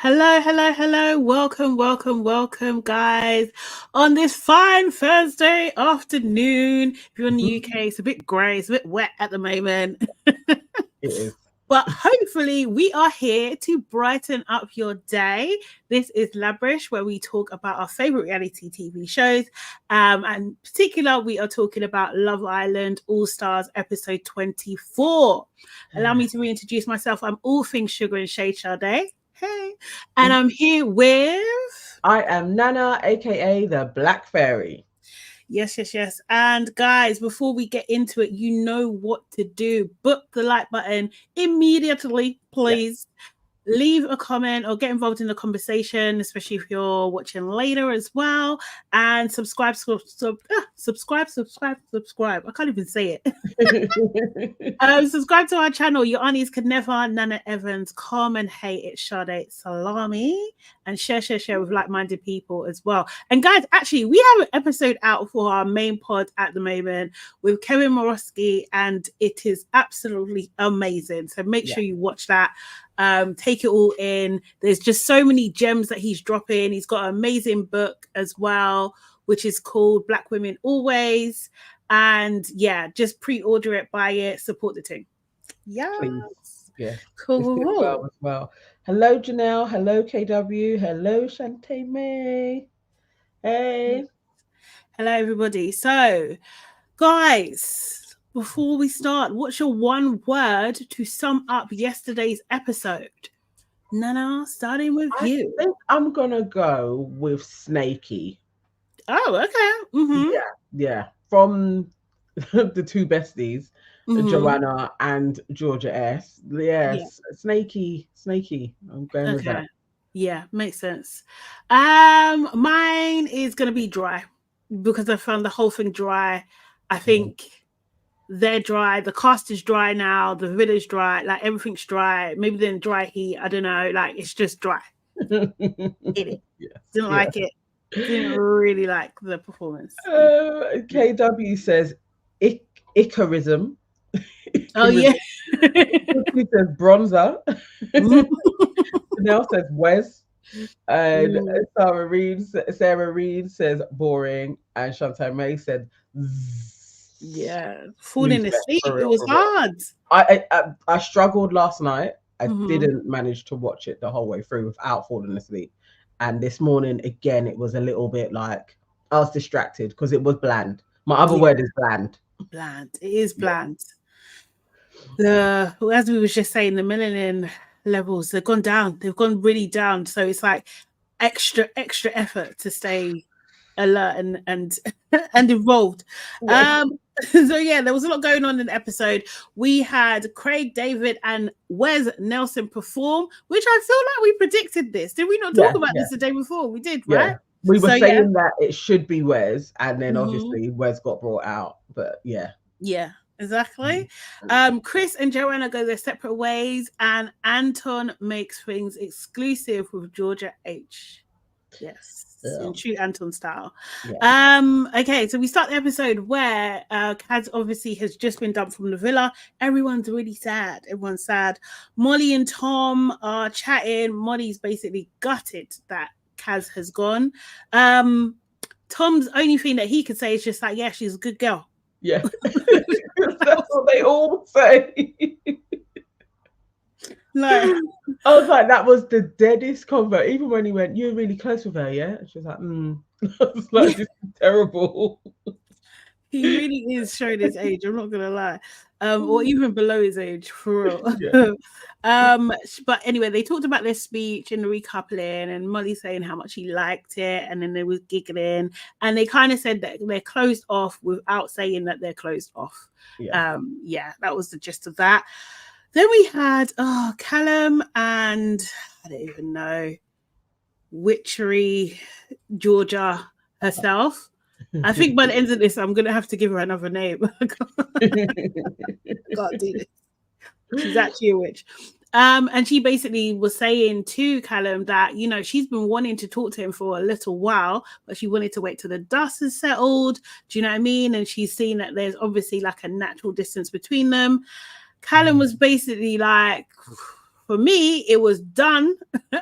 Hello, hello, hello. Welcome, welcome, welcome, guys. On this fine Thursday afternoon, if you're in the UK, it's a bit grey, it's a bit wet at the moment. It is. But hopefully, we are here to brighten up your day. This is LABRISH, where we talk about our favorite reality TV shows. And in particular, we are talking about Love Island All Stars episode 24. Allow me to reintroduce myself. I'm all things sugar and shade Sade. Hey, and I'm here with... I am Nana, aka the Black Fairy. Yes. And guys, before we get into it, you know what to do. Book the like button immediately, please. Leave a comment or get involved in the conversation, especially if you're watching later as well. And subscribe. Subscribe. I can't even say it. Subscribe to our channel. Your aunties could never. Nana Evans, Calm and Hate It, Sade Salami, and share with like-minded people as well. And guys, actually, we have an episode out for our main pod at the moment with Kevin Morosky, and it is absolutely amazing. So make sure you watch that. Take it all in. There's just so many gems that he's dropping. He's got an amazing book as well, which is called Black Women Always. And yeah, just pre-order it, buy it, support the team. Yes. Please. Yeah. Cool. As well. Hello, Janelle. Hello, KW. Hello, Shantae May. Hey. Hello, everybody. So, guys, before we start, what's your one word to sum up yesterday's episode? Nana, starting with you. I think I'm going to go with snaky. Oh, okay. Mm-hmm. Yeah. From the two besties, Joanna and Georgia S. Yes, snaky. I'm going with that. Yeah, makes sense. Mine is going to be dry because I found the whole thing dry. I think they're dry. The cast is dry now. The village dry. Like everything's dry. Maybe then dry heat. I don't know. Like it's just dry. Didn't like it. Didn't really like the performance. KW says Icarism. Oh yeah. He says bronzer. Janelle says Wes. And Sarah Reed says boring. And Shantae May said falling asleep. It was hard. I struggled last night. I didn't manage to watch it the whole way through without falling asleep. And this morning, again, it was a little bit like I was distracted because it was bland. My other word is bland. Bland. It is bland. As we was just saying, the melanin levels, they've gone down. They've gone really down. So it's like extra effort to stay alert and involved. So yeah, there was a lot going on in the episode. We had Craig David and Wes Nelson perform, which I feel like we predicted this. Did we not talk about this the day before? We did, right? We were saying that it should be Wes, and then obviously Wes got brought out. But yeah, exactly. Chris and Joanna go their separate ways, and Anton makes things exclusive with Georgia H. Yes. In true Anton style. Okay, so we start the episode where Kaz obviously has just been dumped from the villa. Everyone's really sad. Everyone's sad. Molly and Tom are chatting. Molly's basically gutted that Kaz has gone. Tom's only thing that he could say is just like, yeah, she's a good girl. Yeah. That's what they all say. Like, I was like, that was the deadest convo. Even when he went, "You're really close with her, yeah?" And she was like, I was like, this is terrible. He really is showing his age, I'm not gonna lie. Or even below his age, for real. But anyway, they talked about their speech and the recoupling, and Molly saying how much she liked it, and then they was giggling, and they kind of said that they're closed off without saying that they're closed off. That was the gist of that. Then we had Callum and I don't even know, witchery Georgia herself. I think by the end of this, I'm gonna have to give her another name. I can't do this. She's actually a witch. And she basically was saying to Callum that, you know, she's been wanting to talk to him for a little while, but she wanted to wait till the dust has settled. Do you know what I mean? And she's seen that there's obviously like a natural distance between them. Callum was basically like, For me, it was done Yeah.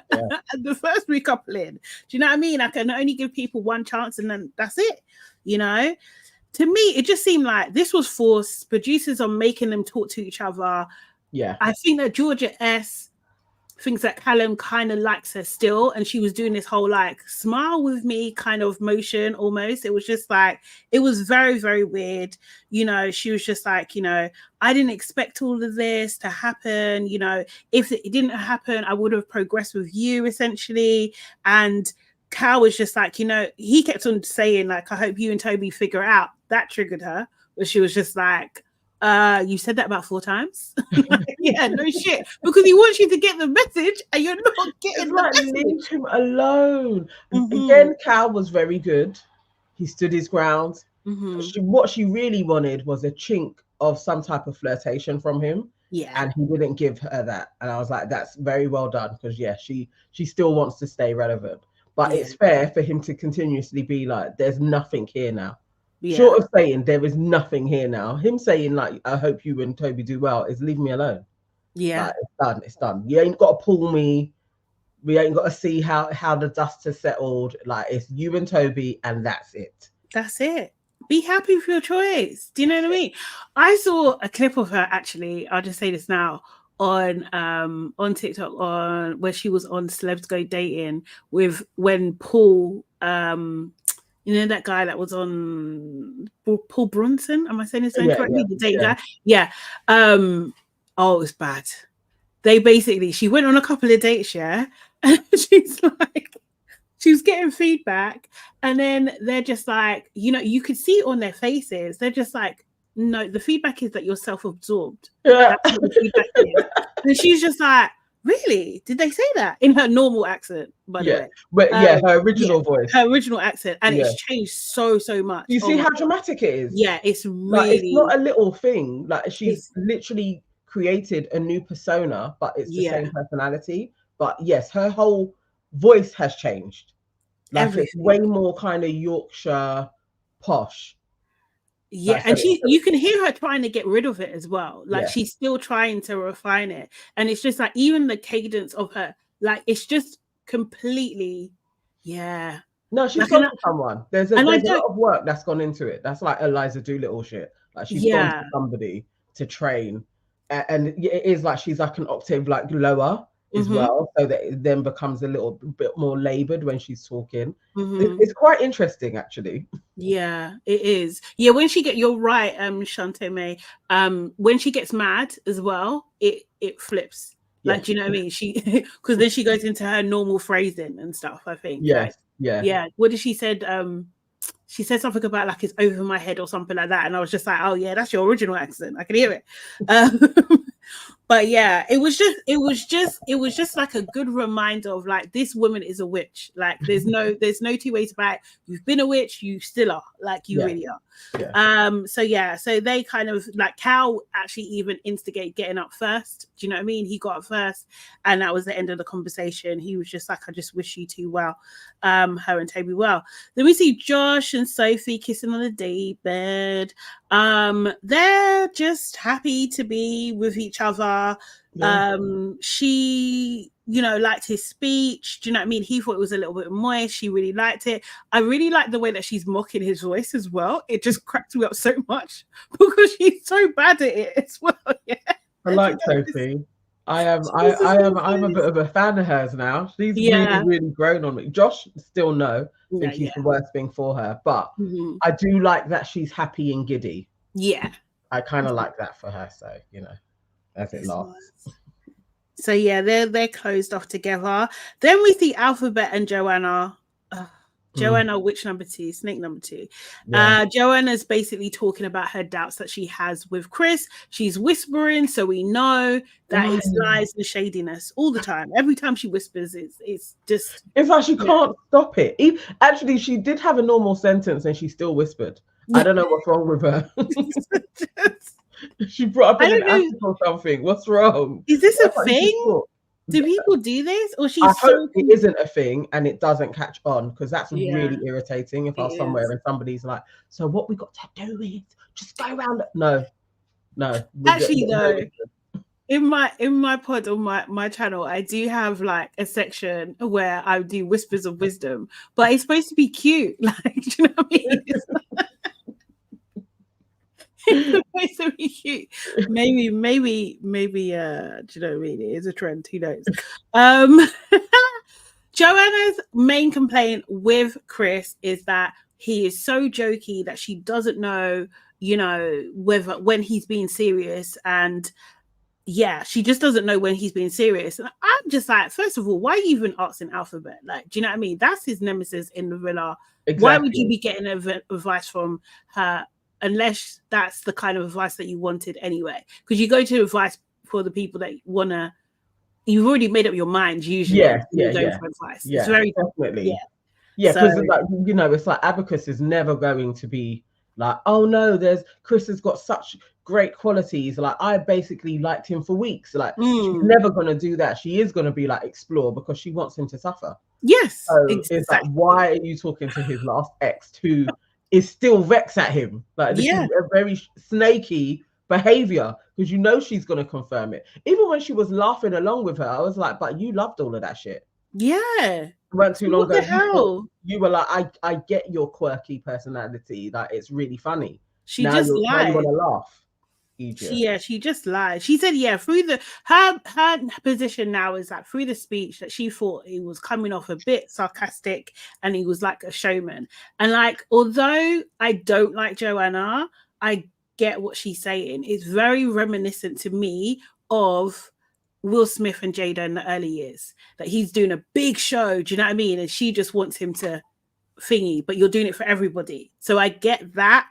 the first week I played. Do you know what I mean? I can only give people one chance and then that's it. You know, to me, it just seemed like this was forced. Producers are making them talk to each other. Yeah. I think that Georgia S thinks that Callum kind of likes her still, and she was doing this whole like smile with me kind of motion almost. It was just like, it was very, very weird. You know, she was just like, you know, I didn't expect all of this to happen. You know, if it didn't happen, I would have progressed with you essentially. And Cal was just like, you know, he kept on saying like, I hope you and Toby figure it out. That triggered her, but she was just like, you said that about 4 times. Yeah, no shit, because he wants you to get the message and you're not getting the message. Leave him alone. Again, Cal was very good. He stood his ground. What she really wanted was a chink of some type of flirtation from him. Yeah, and he didn't give her that, and I was like, that's very well done, because yeah, she still wants to stay relevant, but it's fair for him to continuously be like, there's nothing here now. Short of saying there is nothing here now, him saying like, I hope you and Toby do well, is leave me alone. Like, it's done. You ain't got to pull me. We ain't got to see how the dust has settled. Like, it's you and Toby, and that's it. That's it. Be happy with your choice. Do you know what I mean? I saw a clip of her, actually, I'll just say this now, on TikTok, on where she was on Celebs Go Dating with when Paul, you know, that guy that was on Paul Brunson. Am I saying his name correctly? The dating guy. Yeah. Oh, it was bad. She went on a couple of dates, and she's like, she was getting feedback, and then they're just like, you know, you could see it on their faces. They're just like, no, the feedback is that you're self-absorbed. That's what the feedback is. And she's just like, really? Did they say that? In her normal accent, by the way. But her original voice. Her original accent. And it's changed so much. You see how dramatic it is? Yeah, it's really... Like, it's not a little thing. Like, she's literally created a new persona, but it's the same personality. But yes, her whole voice has changed. Like, it's way more kind of Yorkshire posh. Yeah, like, and you can hear her trying to get rid of it as well. Like, she's still trying to refine it. And it's just like, even the cadence of her, like, it's just completely, No, she's gone to someone. There's a lot of work that's gone into it. That's like Eliza Doolittle shit. Like, she's gone to somebody to train. And it is like she's like an octave like lower as well, so that it then becomes a little bit more labored when she's talking. It's quite interesting, actually. Yeah, it is. Yeah, when you're right, Shante May. When she gets mad as well, it flips. Like, do you know what I mean? Because then she goes into her normal phrasing and stuff, I think. Yeah. What did she said? She said something about like, it's over my head or something like that, and I was just like, oh yeah, that's your original accent. I can hear it. But yeah, it was just like a good reminder of like, this woman is a witch. Like, there's no 2 ways about it. You've been a witch, you still are. Like, you really are. So they kind of like, Cal actually even instigate getting up first. Do you know what I mean? He got up first, and that was the end of the conversation. He was just like, I just wish you two well, her and Toby well. Then we see Josh and Sophie kissing on the date bed. They're just happy to be with each other. She, you know, liked his speech. Do you know what I mean? He thought it was a little bit moist. She really liked it. I really like the way that she's mocking his voice as well. It just cracked me up so much because she's so bad at it as well. Yeah, I like Sophie. I'm a bit of a fan of hers now. She's really grown on me. Josh, still no. I think he's the worst thing for her. But I do like that she's happy and giddy. Yeah. I kind of like that for her. So, you know, as it lasts. So yeah, they're closed off together. Then we see Alphabet and Joanna. Joanna, witch number 2, snake number 2. Joanna's basically talking about her doubts that she has with Chris. She's whispering, so we know that it's lies and shadiness all the time. Every time she whispers, it's just... It's like she can't stop it. Actually, she did have a normal sentence and she still whispered. I don't know what's wrong with her. She brought up in an attic or something. What's wrong? Is this a thing? Do people do this? Or I hope it isn't a thing and it doesn't catch on, because that's really irritating if I was somewhere and somebody's like, so what we got to do is just go around. No. Actually, though, in my pod on my channel, I do have like a section where I do whispers of wisdom, but it's supposed to be cute. Like, do you know what I mean? It's supposed to be cute. Maybe, do you know what I mean? It is a trend. Who knows? Joanna's main complaint with Chris is that he is so jokey that she doesn't know, you know, whether when he's being serious, and yeah, she just doesn't know when he's being serious. And I'm just like, first of all, why are you even asking Alphabet? Like, do you know what I mean? That's his nemesis in the villa. Exactly. Why would you be getting advice from her unless that's the kind of advice that you wanted anyway? Because you go to advice for the people that you've already made up your mind usually. Yeah. For advice. Yeah, it's very definitely. Yeah, because like, you know, it's like Abacus is never going to be like, oh no, Chris has got such great qualities. Like, I basically liked him for weeks. Like, she's never going to do that. She is going to be like, explore, because she wants him to suffer. Yes. So exactly. It's like, why are you talking to his last ex who is still vexed at him? Like, this is a very snaky behavior, because you know she's going to confirm it. Even when she was laughing along with her, I was like, but you loved all of that shit. Yeah. Weren't too long ago. You were like, I get your quirky personality. Like, it's really funny. She just lied. Now you want to laugh. She just lied. She said, through her position now is that through the speech that she thought he was coming off a bit sarcastic and he was like a showman. And like, although I don't like Joanna, I get what she's saying. It's very reminiscent to me of Will Smith and Jada in the early years, that he's doing a big show, do you know what I mean? And she just wants him to thingy, but you're doing it for everybody. So I get that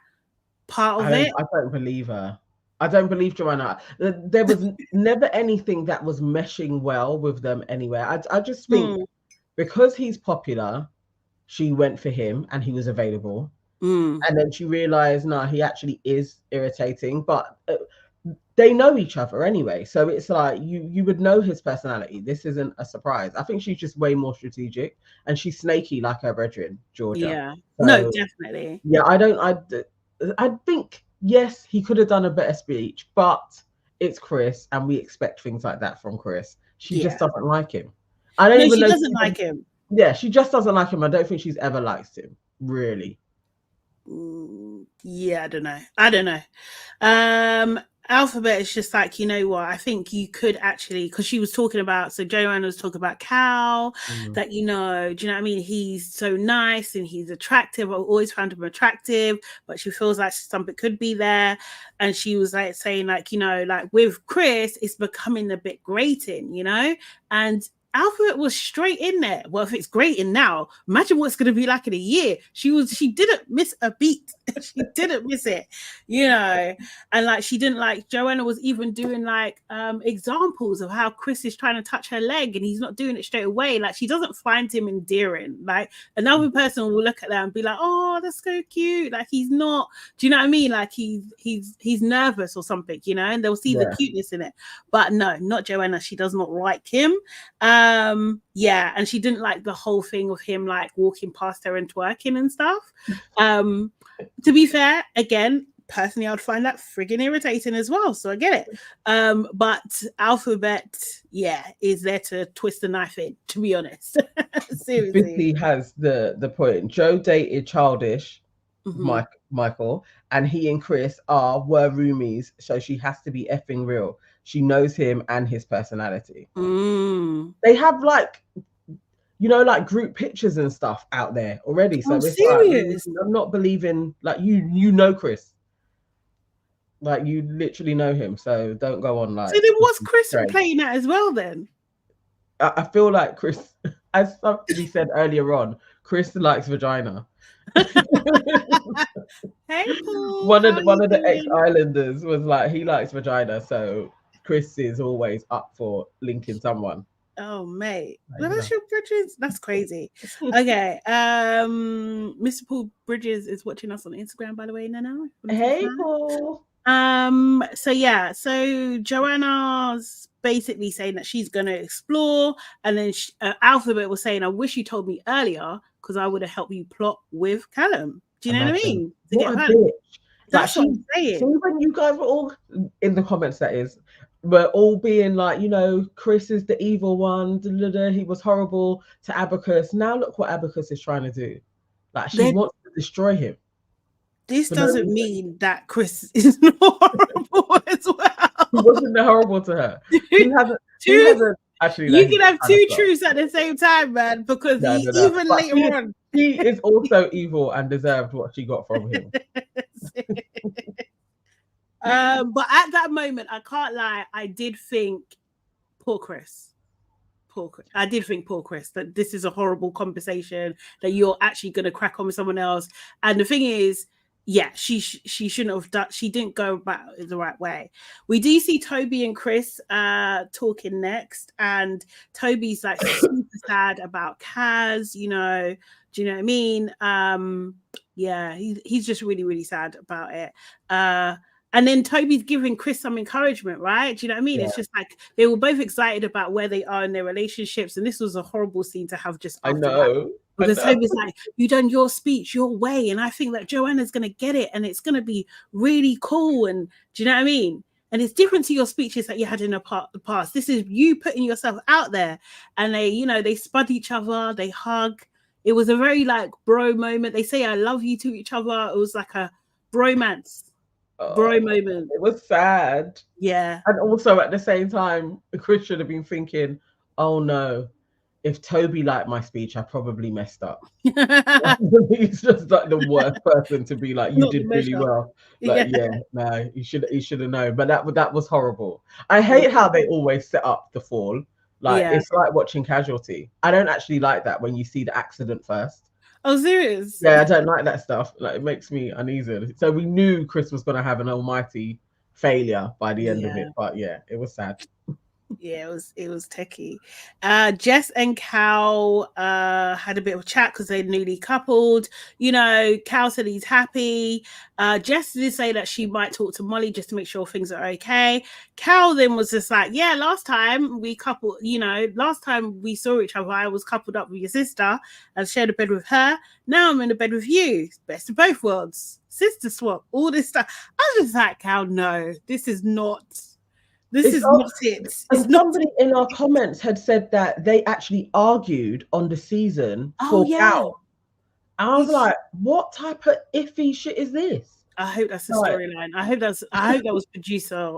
part of it. I don't believe her. I don't believe Joanna. There was never anything that was meshing well with them anywhere. I just think because he's popular, she went for him and he was available. And then she realized, no, he actually is irritating, but they know each other anyway. So it's like, you would know his personality. This isn't a surprise. I think she's just way more strategic, and she's snaky like her brethren, Georgia. Yeah. So, no, definitely. Yeah, I think, yes, he could have done a better speech, but it's Chris, and we expect things like that from Chris. She just doesn't like him. I don't even know. She doesn't like him. Yeah, she just doesn't like him. I don't think she's ever liked him, really. Yeah, I don't know. Alphabet is just like, you know what, I think you could actually, because she was talking about, so Joanna was talking about Cal, that, you know, do you know what I mean? He's so nice and he's attractive. I've always found him attractive, but she feels like something could be there. And she was like saying, like, you know, like with Chris, it's becoming a bit grating, you know? And Alphabet was straight in there. Well, if it's grating now, imagine what's going to be like in a year. She didn't miss a beat. She didn't miss it, you know. And like, she didn't like, Joanna was even doing like examples of how Chris is trying to touch her leg and he's not doing it straight away. Like, she doesn't find him endearing. Like, another person will look at that and be like, oh, that's so cute. Like, he's not, do you know what I mean? Like, he's nervous or something, you know, and they'll see the cuteness in it. But no, not Joanna. She does not like him. And she didn't like the whole thing of him like walking past her and twerking and stuff. To be fair, again, personally, I would find that friggin' irritating as well. So I get it. But Alphabet, is there to twist the knife in, to be honest. Seriously. Busy has the point. Joe dated Childish, Michael, and he and Chris were roomies, so she has to be effing real. She knows him and his personality. They have like, you know, like group pictures and stuff out there already. So it's serious. Like, I'm not believing, like, you know Chris. Like, you literally know him. So don't go on like. So then what's Chris playing at as well then? I feel like Chris, as somebody said earlier on, Chris likes vagina. Hey, Paul, one of the ex-Islanders was like, he likes vagina, so Chris is always up for linking someone. Oh, mate. Well, that's your Bridges. That's crazy. Okay. Mr. Paul Bridges is watching us on Instagram, by the way, Nana. Hey, Paul. So Joanna's basically saying that she's going to explore, and then Alphabet was saying, I wish you told me earlier because I would have helped you plot with Callum. Do you know what I mean? What a bitch. That's what I'm saying. See, when you guys were all in the comments, that is, we're all being like, you know, Chris is the evil one. He was horrible to Abacus. Now look what Abacus is trying to do. Like she wants to destroy him. This doesn't mean that Chris is not horrible as well. He wasn't horrible to her. He hasn't actually. You can have two truths at the same time, man, because even later on. He is also evil and deserved what she got from him. But at that moment, I can't lie, I did think, poor Chris. I did think, poor Chris, that this is a horrible conversation, that you're actually going to crack on with someone else. And the thing is, yeah, she shouldn't have done. She didn't go about it the right way. We do see Toby and Chris talking next, and Toby's like super sad about Kaz. You know, do you know what I mean? Yeah, he's just really, really sad about it. And then Toby's giving Chris some encouragement, right? Do you know what I mean? Yeah. It's just like they were both excited about where they are in their relationships, and this was a horrible scene to have just after that. Because Toby's like, you done your speech your way, and I think that Joanna's going to get it, and it's going to be really cool. And do you know what I mean? And it's different to your speeches that you had in the past. This is you putting yourself out there. And they, you know, they spud each other, they hug. It was a very like bro moment. They say I love you to each other. It was like a bromance. Bro moment. It was sad. Yeah. And also at the same time, Chris should have been thinking, oh no, if Toby liked my speech, I probably messed up. He's just like the worst person to be like, you did really well. Like, no, he should have known. But that was horrible. I hate how they always set up the fall. Like it's like watching Casualty. I don't actually like that when you see the accident first. Oh, serious? Yeah, I don't like that stuff. Like it makes me uneasy. So we knew Chris was going to have an almighty failure by the end of it. But yeah, it was sad. Yeah, it was techie. Jess and Cal had a bit of a chat because they're newly coupled. You know, Cal said he's happy. Jess did say that she might talk to Molly just to make sure things are okay. Cal then was just like, yeah, last time we coupled, you know, last time we saw each other, I was coupled up with your sister and shared a bed with her. Now I'm in a bed with you. Best of both worlds. Sister swap, all this stuff. I was just like, Cal, no, this is not... This is not it. And somebody in our comments had said that they actually argued on the season for Cal. I was like, what type of iffy shit is this? I hope that's the storyline. I hope that was producer.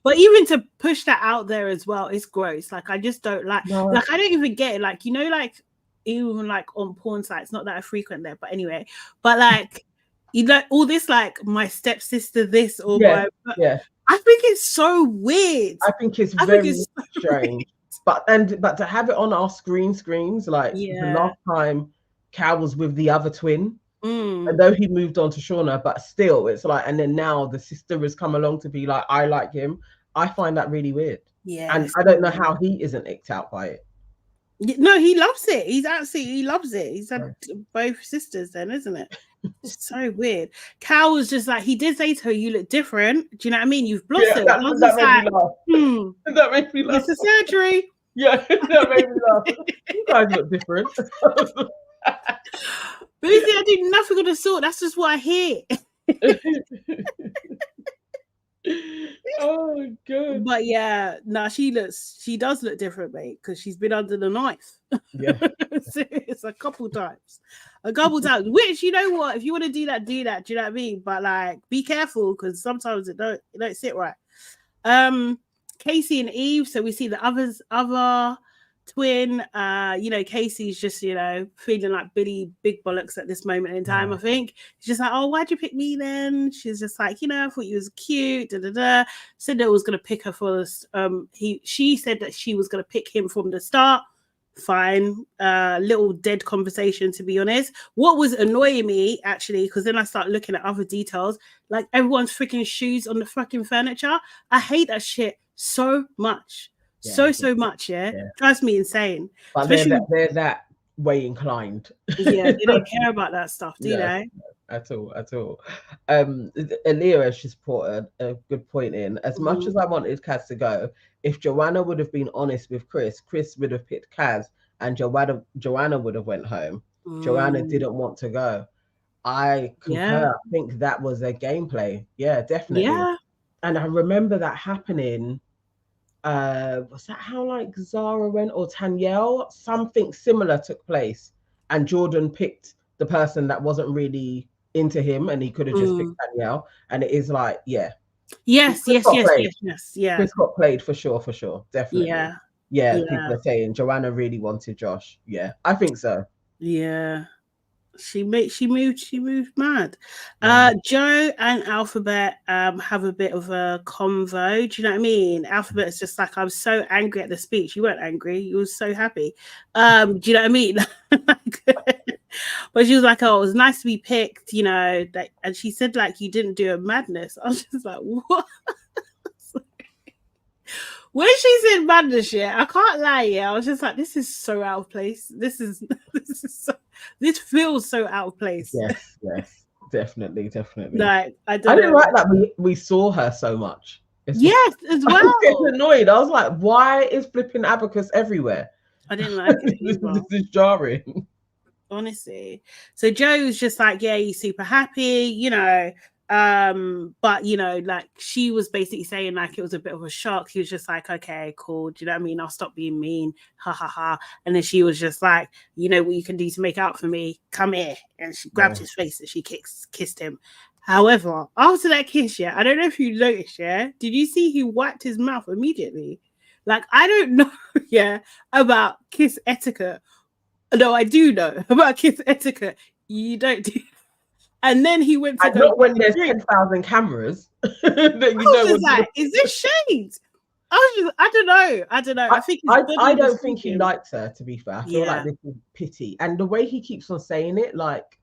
But even to push that out there as well, it's gross. Like I just don't like. No. Like I don't even get it. Like you know, like even like on porn sites, not that I frequent there, but anyway. But like you know, all this like my stepsister, this or yeah. I think it's so weird. I think it's very strange. But to have it on our screens, like the last time Cal was with the other twin, and though he moved on to Shauna, but still it's like, and then now the sister has come along to be like, I like him. I find that really weird. Yeah. And I don't know how he isn't icked out by it. No, he loves it. He loves it. He's had both sisters then, isn't it? It's so weird. Cal was just like, he did say to her, you look different. Do you know what I mean? You've blossomed. That made me laugh. That made me laugh. It's a surgery. Yeah, that made me laugh. You guys look different. Boozy, I do nothing of the sort. That's just what I hear. Oh god. But yeah, no, she does look different, mate, because she's been under the knife. Yeah. It's a couple times. Which, you know what, if you want to do that, do you know what I mean? But like be careful, because sometimes it don't sit right. Casey and Eve, so we see the other twin. You know, Casey's just, you know, feeling like Billy Big Bollocks at this moment in time. I think she's just like, oh, why'd you pick me then? She's just like, you know, I thought you was cute. Said that was gonna pick her for this. She said that she was gonna pick him from the start. Fine. Little dead conversation, to be honest. What was annoying me actually, because then I start looking at other details, like everyone's freaking shoes on the fucking furniture. I hate that shit so much. So much, drives me insane. But they're that way inclined. Yeah, they don't care about that stuff, do they? At all. Alira, she's put a good point in. As much as I wanted Kaz to go, if Joanna would have been honest with Chris would have picked Kaz, and Joanna would have went home. Joanna didn't want to go. I concur. I think that was a gameplay. Yeah, definitely. And I remember that happening. Was that how like Zara went or Tanyelle? Something similar took place, and Jordan picked the person that wasn't really into him, and he could have just picked Tanyelle. And it is like, yeah, yes, Chris yes, got yes, played. yes, yes, yeah, Chris got played for sure, definitely. yeah, Yeah, people yeah, are saying Joanna really wanted Josh. Yeah, I think so. yeah. She moved mad. Yeah. Joe and Alphabet have a bit of a convo. Do you know what I mean? Alphabet is just like, I'm so angry at the speech. You weren't angry, you were so happy. Do you know what I mean? But she was like, oh, it was nice to be picked, you know, that, and she said like you didn't do a madness. I was just like, what? When she said madness, yeah, I can't lie, yeah, I was just like, this is so out of place. This is this feels so out of place. Yes, definitely. Like, I I don't didn't know. like that we saw her so much. Yes, as I was getting well. annoyed. I was like, why is flipping abacus everywhere? I didn't like it either. This is jarring. Honestly. So Joe was just like, yeah, he's super happy, you know. But you know, like she was basically saying like it was a bit of a shock. He was just like, okay, cool. Do you know what I mean? I'll stop being mean. Ha ha ha. And then she was just like, you know what you can do to make out for me? Come here. And she grabbed his face and she kissed him. However, after that kiss, yeah, I don't know if you noticed, yeah. Did you see he wiped his mouth immediately? Like, I don't know, yeah, about kiss etiquette. No, I do know about kiss etiquette. You don't do. And then he went to And go not when get a there's drink. 10,000 cameras that I was just like, is this shades? I don't know. I think his body I was don't think he thinking. likes her, to be fair. I feel like this is pity. And the way he keeps on saying it, like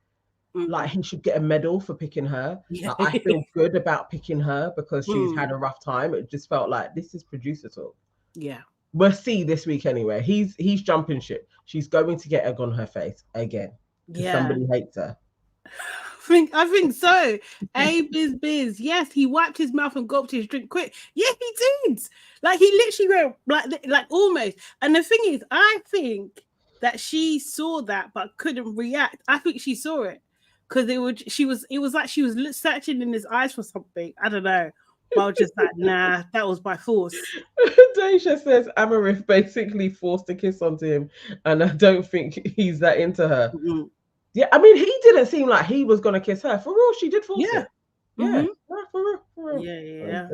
he should get a medal for picking her. Yeah. Like, I feel good about picking her because she's had a rough time. It just felt like this is producer talk. Yeah. We'll see this week anyway. He's jumping ship. She's going to get egg on her face again because somebody hates her. I think so. Biz. Yes, he wiped his mouth and gulped his drink quick. Yeah, he did. Like he literally went like almost. And the thing is, I think that she saw that but couldn't react. I think she saw it because it was like she was searching in his eyes for something. I don't know. But I was just like, nah, that was by force. Daisha says Amarif basically forced a kiss onto him, and I don't think he's that into her. Yeah, I mean, he didn't seem like he was gonna kiss her. For real, she did force it. Yeah, for real. Yeah.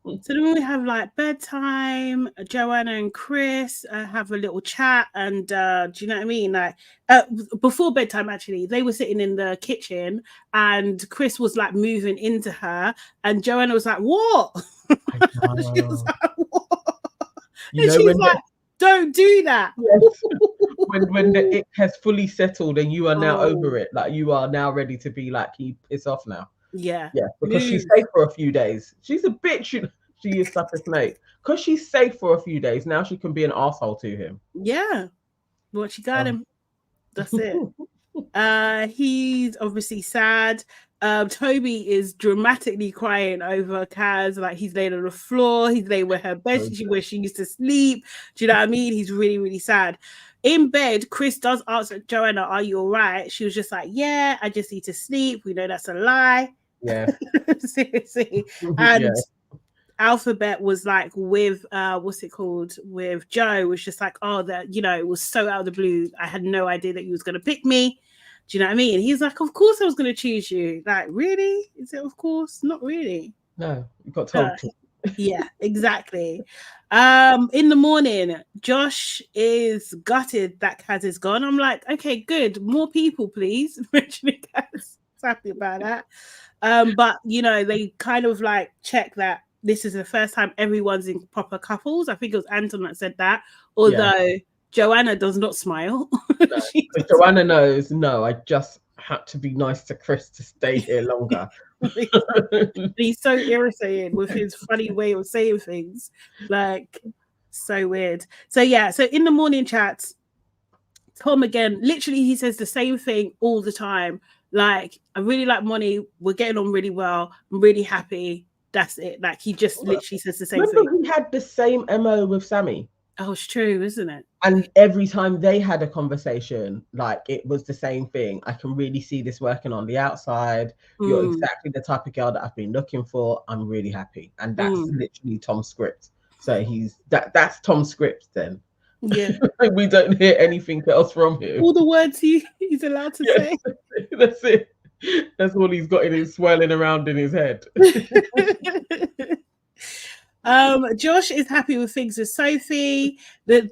So then we have like bedtime. Joanna and Chris have a little chat, and do you know what I mean? Like before bedtime, actually, they were sitting in the kitchen, and Chris was like moving into her, and Joanna was like, "What?" She was like, "What?" And she's like, "Don't do that." Yes. when it has fully settled and you are now over it, like you are now ready to be like, you piss off now. Yeah, because she's safe for a few days. She's a bitch. She is such a snake. Because she's safe for a few days, now she can be an asshole to him. Yeah. Well, she got him. That's it. He's obviously sad. Toby is dramatically crying over Kaz. Like he's laying on the floor. He's laying with her bed where she used to sleep. Do you know what I mean? He's really, really sad. In bed, Chris does ask Joanna, "Are you all right?" She was just like, "Yeah, I just need to sleep." We know that's a lie. Yeah. Seriously. And Alphabet was like with what's it called, with Joe, was just like, oh, that, you know, it was so out of the blue. I had no idea that you was gonna pick me. Do you know what I mean? He's like, of course I was gonna choose you. Like, really? Is it of course? Not really. No, you got told to. Yeah, exactly. In the morning, Josh is gutted that Kaz is gone. I'm like, okay, good. More people, please. Mentioning Kaz. Happy about that. But you know, they kind of like check that this is the first time everyone's in proper couples. I think it was Anton that said that. Although Joanna does not smile. No, Joanna knows, no, I just had to be nice to Chris to stay here longer. He's so irritating with his funny way of saying things. Like, so weird. So yeah, so in the morning chats, Tom again, literally he says the same thing all the time. Like, I really like Moni. We're getting on really well. I'm really happy. That's it. Like, he just literally says the same thing. He had the same MO with Sammy. Oh, it's true, isn't it? And every time they had a conversation, like it was the same thing. I can really see this working on the outside. You're exactly the type of girl that I've been looking for. I'm really happy. And that's literally Tom's script. So that's Tom's script then. Yeah. We don't hear anything else from him. All the words he's allowed to say. That's it. That's all he's got in his swirling around in his head. Josh is happy with things with Sophie.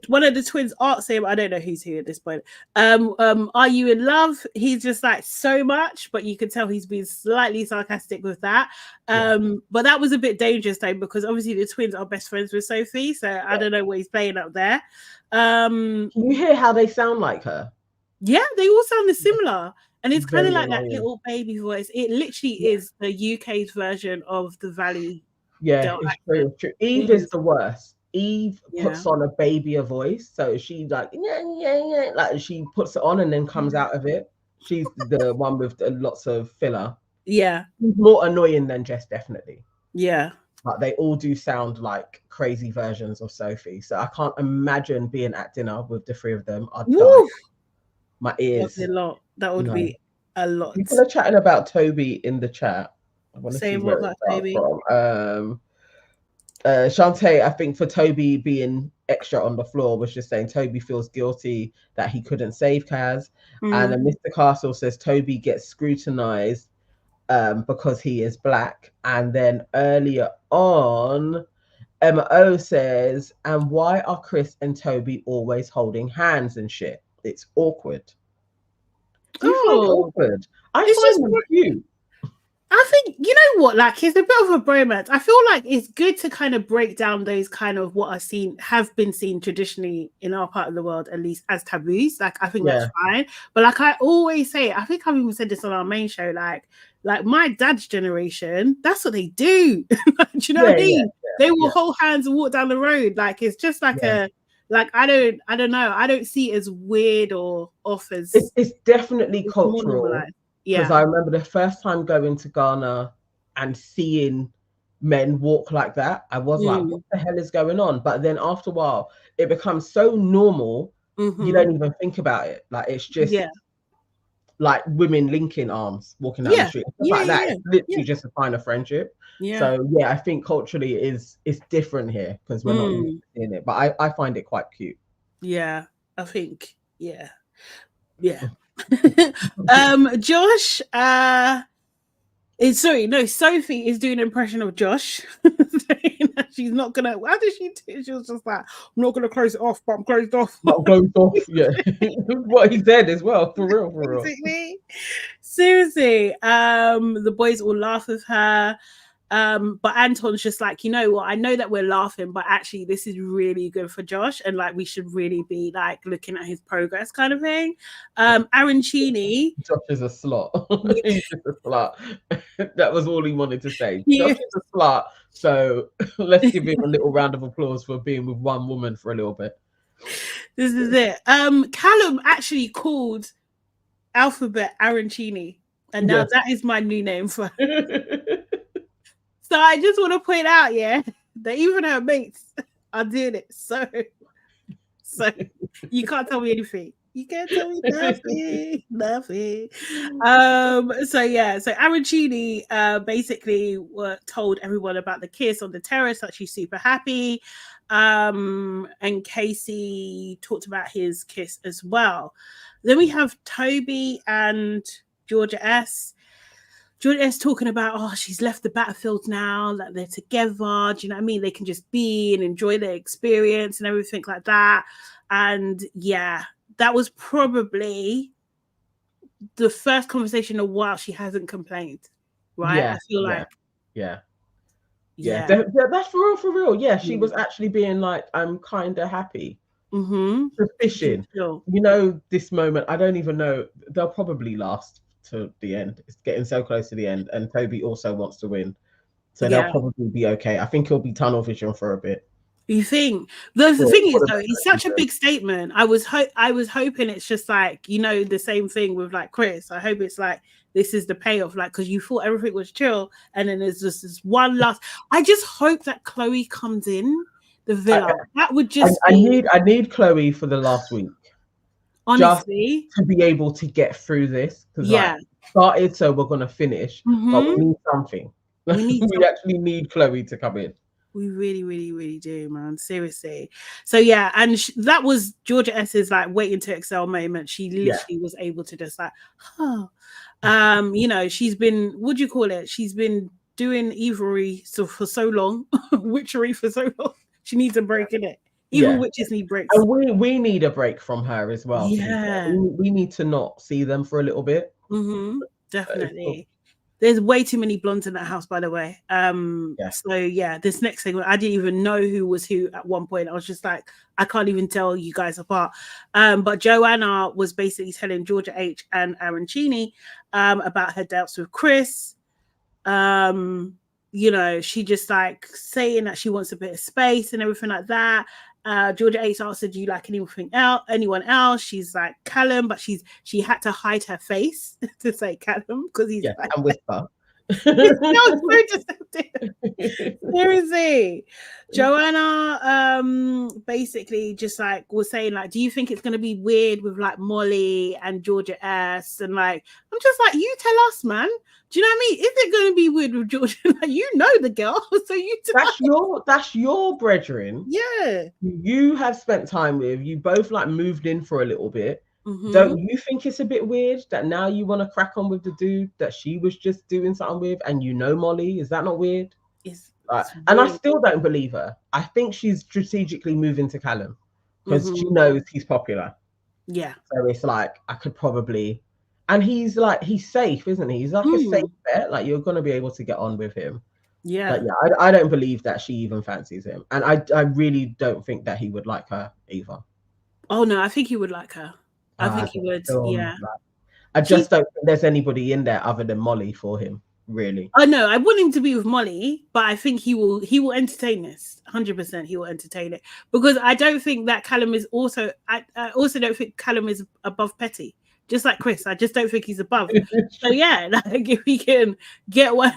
One of the twins asks him, I don't know who's who at this point. Are you in love? He's just like so much, but you can tell he's been slightly sarcastic with that. But that was a bit dangerous though, because obviously the twins are best friends with Sophie, so I don't know what he's playing up there. Can you hear how they sound like her? Yeah, they all sound similar. And it's kind of like that little baby voice. It literally is the UK's version of the Valley. Yeah, it's true. Eve is the worst. Eve puts on a babyer voice, so she's like, like she puts it on and then comes out of it. She's the one with lots of filler. Yeah, she's more annoying than Jess, definitely. Yeah, but they all do sound like crazy versions of Sophie. So I can't imagine being at dinner with the three of them. I'd die. My ears. That'd be a lot. That would be a lot. People are chatting about Toby in the chat. I want to see where it's from. Shantae, I think for Toby being extra on the floor, was just saying Toby feels guilty that he couldn't save Kaz. And Mr. Castle says Toby gets scrutinized because he is black. And then earlier on, Emma O says, and why are Chris and Toby always holding hands and shit? It's awkward. Do you find it awkward? I find them cute. I think, you know what, like, it's a bit of a bromance. I feel like it's good to kind of break down those kind of what have been seen traditionally in our part of the world, at least as taboos. Like, I think that's fine. But like I always say, I think I've even said this on our main show, like my dad's generation, that's what they do. Do you know what I mean? They will hold hands and walk down the road. Like, it's just like I don't know. I don't see it as weird or off as... It's definitely cultural. Because I remember the first time going to Ghana and seeing men walk like that, I was like, what the hell is going on? But then after a while, it becomes so normal, you don't even think about it. Like, it's just like women linking arms, walking down the street. Like that. It's literally just a sign of friendship. So, I think culturally it's different here because we're not used to seeing it. But I find it quite cute. Yeah, I think, Josh Sophie is doing an impression of Josh. She's not gonna... How did she do it? She was just like, I'm not gonna close it off, but I'm closed off. Yeah. What he said as well, for real. Seriously. The boys all laugh with her. But Anton's just like, you know what, I know that we're laughing, but actually this is really good for Josh, and like we should really be like looking at his progress, kind of thing. Arancini, Josh is a slut. He's just a slut. That was all he wanted to say. Josh is a slut, so let's give him a little round of applause for being with one woman for a little bit. This is it. Callum actually called Alphabet Arancini, and now that is my new name for her. So I just want to point out, that even her mates are doing it. So you can't tell me anything. You can't tell me nothing. So Arancini basically told everyone about the kiss on the terrace, that she's super happy. And Casey talked about his kiss as well. Then we have Toby and Georgia S. talking about, she's left the battlefield now, that they're together. Do you know what I mean? They can just be and enjoy their experience and everything like that. And that was probably the first conversation in a while she hasn't complained, right? I feel like that's for real. Yeah, she was actually being like, I'm kind of happy. Suspicion. You know, this moment, I don't even know, they'll probably last to the end. It's getting so close to the end, and Toby also wants to win, so they'll probably be okay. I think he'll be tunnel vision for a bit. You think? The thing is, though, it's such a big statement. I was hoping it's just like, you know, the same thing with like Chris. I hope it's like, this is the payoff, like, because you thought everything was chill, and then there's just this one last... I just hope that Chloe comes in, the villa. That would just I be need Chloe for the last week. honestly. Just to be able to get through this. Because Yeah. started, so we're gonna finish. But we need something. We need we actually need Chloe to come in. We really, really, really do, man. Seriously. So yeah, and that was Georgia S's like waiting to excel moment. She literally was able to just like, oh, you know, she's been, what do you call it? She's been doing evilry for so long, witchery for so long. She needs a break in it. Even witches need breaks. And we need a break from her as well. Yeah, we need to not see them for a little bit. Definitely. There's way too many blondes in that house, by the way. So yeah, this next thing, I didn't even know who was who at one point. I was just like, I can't even tell you guys apart. But Joanna was basically telling Georgia H and Arancini about her doubts with Chris. You know, she just like saying that she wants a bit of space and everything like that. Georgia H asked her, do you like anyone else? She's like Callum, but she had to hide her face to say Callum because he's like, and whisper. No, so deceptive. Seriously. Joanna basically just like was saying like, do you think it's going to be weird with like Molly and Georgia S? And like, I'm just like, you tell us, man. Do you know what I mean? Is it going to be weird with Georgia? Like, you know the girl, so you that's your brethren. Yeah, you have spent time with. You both like moved in for a little bit. Don't you think it's a bit weird that now you want to crack on with the dude that she was just doing something with, and you know Molly? Is that not weird? And I still don't believe her. I think she's strategically moving to Callum because she knows he's popular. Yeah. So it's like I could probably, and he's safe, isn't he? He's like a safe bet. Like you're gonna be able to get on with him. Yeah. But yeah, I don't believe that she even fancies him, and I really don't think that he would like her either. Oh no, I think he would like her. I think he would. Yeah. I just don't think there's anybody in there other than Molly for him, really. I know. I want him to be with Molly, but I think he will entertain this. 100% he will entertain it. Because I don't think that Callum is also I also don't think Callum is above petty. Just like Chris. I just don't think he's above. So yeah, like if he can get one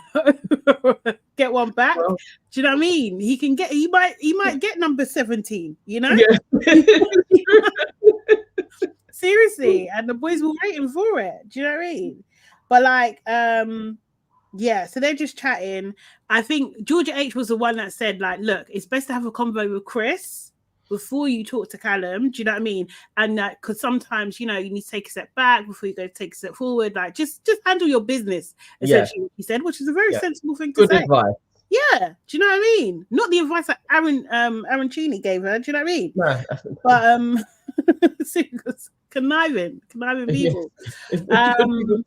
back, do you know what I mean? He might get number 17, you know? Yeah. Seriously, and the boys were waiting for it. Do you know what I mean? But like, yeah, so they're just chatting. I think Georgia H was the one that said, like, look, it's best to have a convo with Chris before you talk to Callum. Do you know what I mean? And that because sometimes, you know, you need to take a step back before you go take a step forward. Like, just handle your business, essentially, what he said, which is a very sensible thing to say. Good advice. Yeah, do you know what I mean? Not the advice that Arancini gave her. Do you know what I mean? No. But conniving people.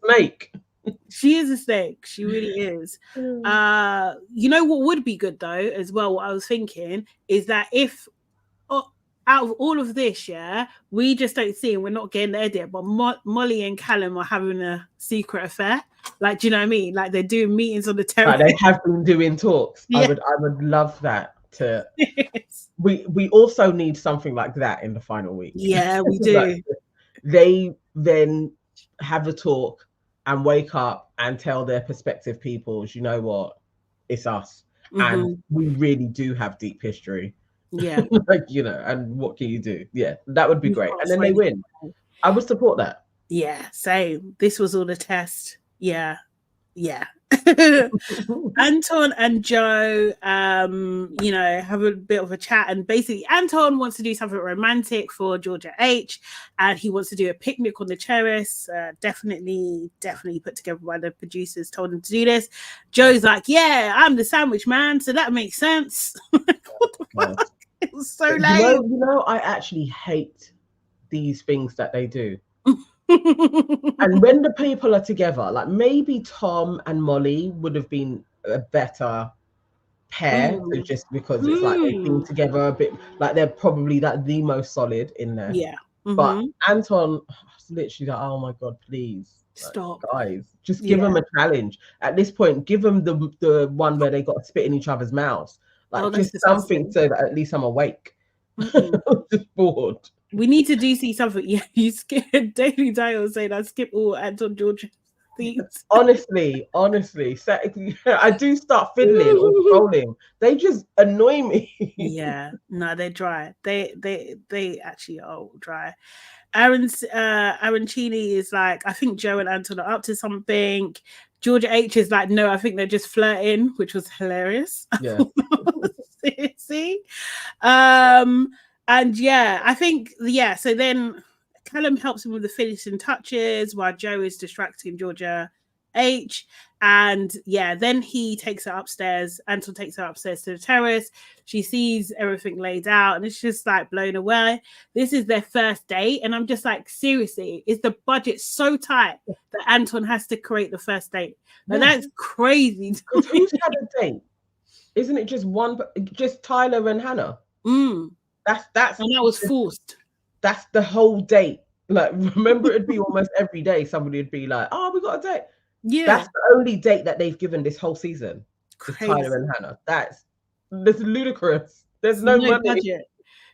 Snake. She is a snake. She really is. You know what would be good though, as well. What I was thinking is that if out of all of this, we just don't see and we're not getting the edit, but Molly and Callum are having a secret affair. Like, do you know what I mean? Like they're doing meetings on the terrace. They have been doing talks. Yeah. I would love that. We also need something like that in the final week. Yeah, we do. Like, they then have a talk and wake up and tell their prospective peoples, you know what, it's us. And we really do have deep history. Yeah. Like, you know, and what can you do? Yeah, that would be great. And then they win. I would support that. Yeah, same. This was all a test. Yeah. Anton and Joe you know, have a bit of a chat, and basically Anton wants to do something romantic for Georgia H, and he wants to do a picnic on the terrace. Definitely put together by the producers, told him to do this. Joe's like, yeah, I'm the sandwich man, so that makes sense. What the fuck? It was so lame. You know, I actually hate these things that they do. And when the people are together, like maybe Tom and Molly would have been a better pair, just because it's like they've been together a bit, like they're probably the most solid in there. Yeah. But Anton was literally like, oh my god, please stop, guys, just give them a challenge. At this point, give them the one where they got to spit in each other's mouths, like just something so that at least I'm awake. I'm just bored. We need to see something. Yeah, you skip Daily Dial saying I skip all Anton George these. Honestly, so, I do start fiddling or scrolling. They just annoy me. Yeah, no, they're dry. They actually are dry. Arancini is like, I think Joe and Anton are up to something. Georgia H is like, no, I think they're just flirting, which was hilarious. Yeah. Seriously. And yeah, I think, yeah, so then Callum helps him with the finishing touches while Joe is distracting Georgia H. And yeah, then he takes her upstairs. Anton takes her upstairs to the terrace. She sees everything laid out and it's just like blown away. This is their first date. And I'm just like, seriously, is the budget so tight that Anton has to create the first date? Like, that's crazy. Because who's had a date? Isn't it just Tyler and Hannah? That's and that was forced. That's the whole date. Like, remember, it'd be almost every day somebody would be like, "Oh, we got a date." Yeah, that's the only date that they've given this whole season. Crazy. Tyler and Hannah. That's ludicrous. There's no money. Budget.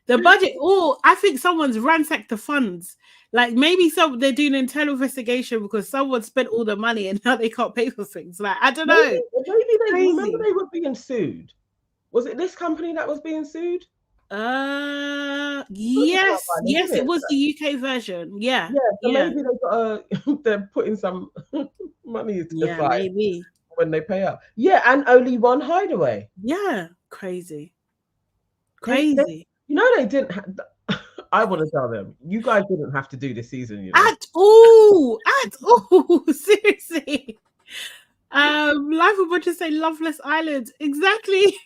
The budget. Oh, I think someone's ransacked the funds. Like maybe they're doing an internal investigation because someone spent all the money and now they can't pay for things. Like, I don't know. Maybe they remember they were being sued. Was it this company that was being sued? Yes, it was the UK version. Yeah. So maybe they got they're putting some money to the side maybe when they pay up. Yeah, and only one hideaway. Yeah, crazy. They, they didn't have. I want to tell them, you guys didn't have to do this season, you know? At all. Seriously. Life would just say Loveless Island. Exactly.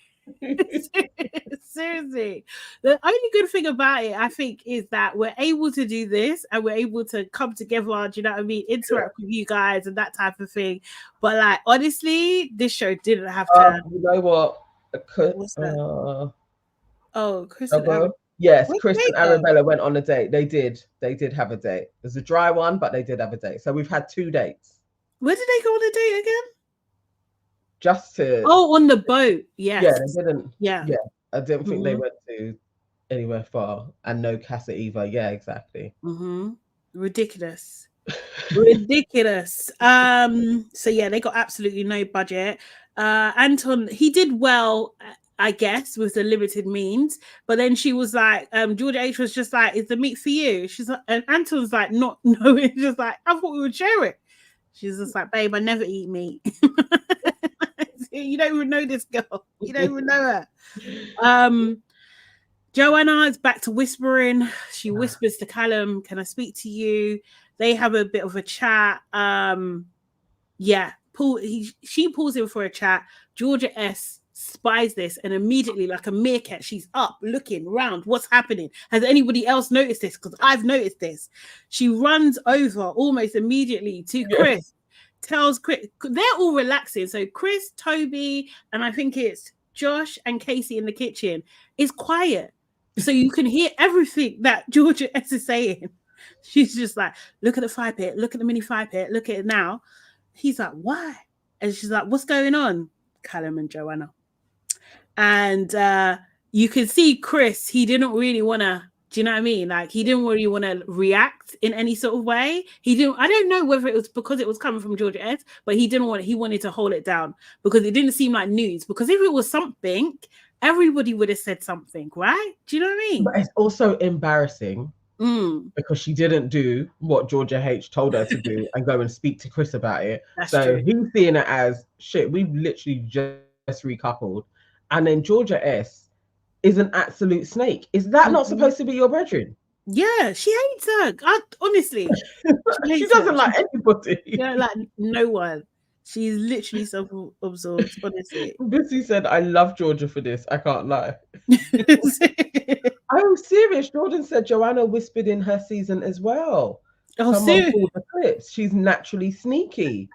Seriously. The only good thing about it, I think, is that we're able to do this and we're able to come together, do you know what I mean? Interact with you guys and that type of thing. But like, honestly, this show didn't have to. You know what? What's that? Chris and Yes, Chris and Arabella went on a date. They did have a date. There's a dry one, but they did have a date. So we've had 2 dates. Where did they go on a date again? Just to on the boat. Yes. Yeah, they didn't. Yeah. I didn't think they went to anywhere far, and no Casa either. Yeah, exactly. Ridiculous. Ridiculous. So yeah, they got absolutely no budget. Anton, he did well, I guess, with the limited means, but then she was like, Georgia H was just like, is the meat for you? She's like, and Anton's like, no, it's just like, I thought we would share it. She's just like, babe, I never eat meat. You don't even know this girl. You don't even know her. Joanna is back to whispering. She whispers to Callum, can I speak to you? They have a bit of a chat. She pulls in for a chat. Georgia S spies this and immediately, like a meerkat, she's up looking around. What's happening? Has anybody else noticed this? Because I've noticed this. She runs over almost immediately to Chris. Tells Chris, they're all relaxing. So Chris, Toby, and I think it's Josh and Casey in the kitchen is quiet. So you can hear everything that Georgia S is saying. She's just like, look at the fire pit, look at the mini fire pit, look at it now. He's like, why? And she's like, what's going on? Callum and Joanna. And you can see Chris, he didn't really want to, do you know what I mean? Like, he didn't really want to react in any sort of way. I don't know whether it was because it was coming from Georgia S, but he wanted to hold it down because it didn't seem like news. Because if it was something, everybody would have said something, right? Do you know what I mean? But it's also embarrassing because she didn't do what Georgia H told her to do and go and speak to Chris about it. That's true. He's seeing it as, shit, we've literally just recoupled. And then Georgia S is an absolute snake. Is that not supposed to be your brethren? Yeah, she hates her. Honestly, she doesn't like anybody. Yeah, like no one. She's literally self-absorbed, honestly. Bissy said, I love Georgia for this. I can't lie. I'm serious. Jordan said Joanna whispered in her season as well. Oh, serious? The clips. She's naturally sneaky.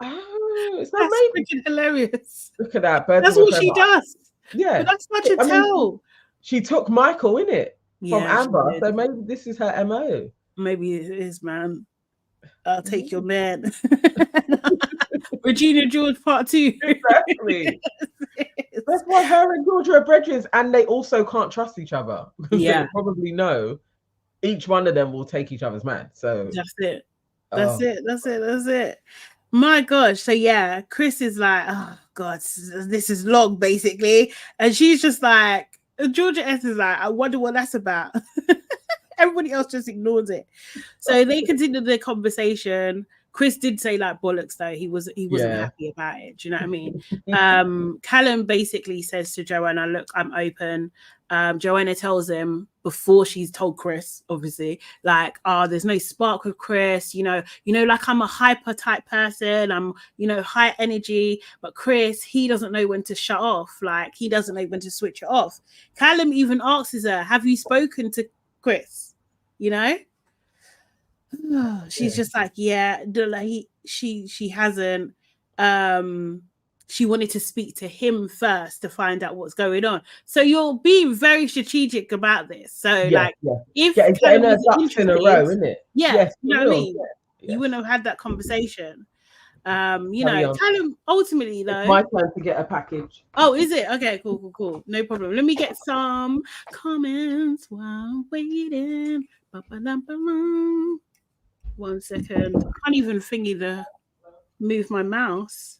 Oh, it's not freaking hilarious. Look at that. That's what she does. Yeah. But that's such a tell. She took Michael in it from Amber. So maybe this is her MO. Maybe it is, man. I'll take your man. Regina George part 2. Exactly. That's why her and Georgia are brethren, and they also can't trust each other. Because they probably know each one of them will take each other's man. So that's it. That's it. My gosh. So yeah, Chris is like, oh God, this is long, basically. And she's just like, Georgia S is like, I wonder what that's about. Everybody else just ignores it. So they continued their conversation. Chris did say like bollocks though. He wasn't happy about it. Do you know what I mean? Callum basically says to Joanna, look, I'm open. Joanna tells him before she's told Chris, obviously, like, oh, there's no spark with Chris, you know, like I'm a hyper type person, I'm, high energy, but Chris, he doesn't know when to shut off, like he doesn't know when to switch it off. Callum even asks her, have you spoken to Chris? She's just like, yeah, she hasn't. She wanted to speak to him first to find out what's going on. So you're being very strategic about this. So if getting her ducks in a row, isn't it? Yes, you know what I mean? You wouldn't have had that conversation. Callum ultimately though. It's my turn to get a package. Oh, is it? Okay, cool. No problem. Let me get some comments while I'm waiting. One second. I can't even move my mouse.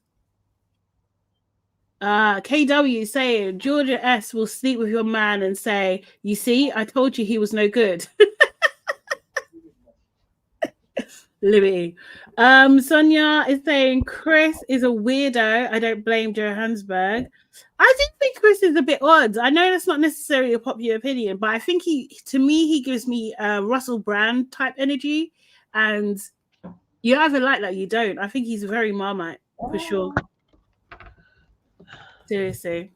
KW saying Georgia S will sleep with your man and say, you see, I told you he was no good. Libby. Sonia is saying Chris is a weirdo. I don't blame Johannesburg. I do think Chris is a bit odd. I know that's not necessarily a popular opinion, but I think to me he gives me Russell Brand type energy, and you either like that, you don't. I think he's very Marmite for sure. Seriously.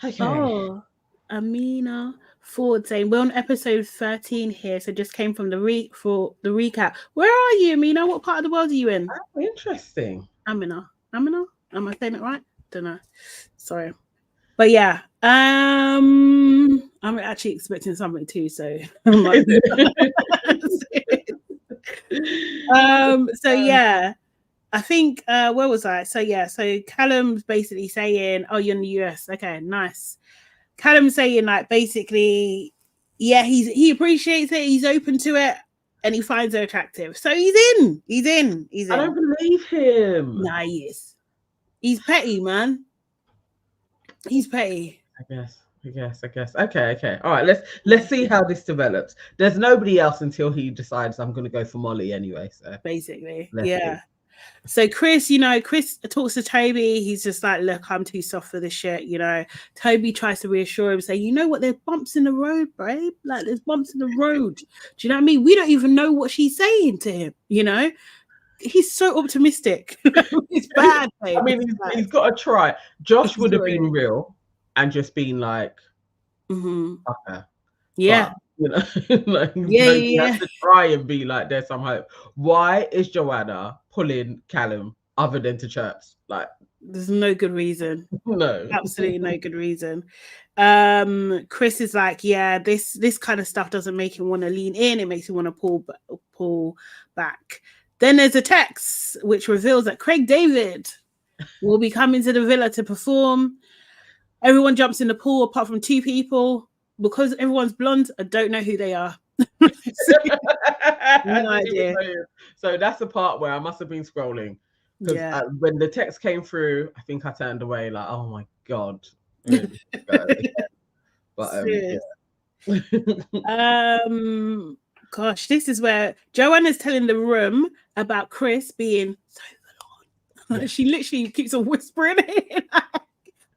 Okay. Oh, Amina Ford saying we're on episode 13 here, so just came from the recap. Where are you, Amina? What part of the world are you in? Oh, interesting. Amina. Am I saying it right? Don't know. Sorry. But yeah, I'm actually expecting something too, so so yeah, I think where was I? So yeah, so Callum's basically saying, oh, you're in the US. Okay, nice. Callum's saying like basically, yeah, he appreciates it, he's open to it, and he finds her attractive. So he's in. I don't believe him. Nah, he is. He's petty, man. He's petty. I guess. Okay. All right, let's see how this develops. There's nobody else until he decides I'm gonna go for Molly anyway. So basically, yeah. So Chris talks to Toby. He's just like, look, I'm too soft for this shit. Toby tries to reassure him, say, you know what? There's bumps in the road, babe. Like there's bumps in the road. Do you know what I mean? We don't even know what she's saying to him. He's so optimistic. It's bad, babe. I mean, he's got to try. Josh would have been real and just been like, okay. Yeah. But, you have to try and be like, there's some hope. Why is Joanna pulling Callum other than to chirps? Like, there's no good reason. No, absolutely no good reason. Chris is like, yeah, this kind of stuff doesn't make him want to lean in. It makes him want to pull back. Then there's a text which reveals that Craig David will be coming to the villa to perform. Everyone jumps in the pool apart from two people. Because everyone's blonde, I don't know who they are. No idea. So that's the part where I must have been scrolling. Because when the text came through, I think I turned away like, oh my God. Gosh, this is where Joanna's telling the room about Chris being so alone. She literally keeps on whispering it.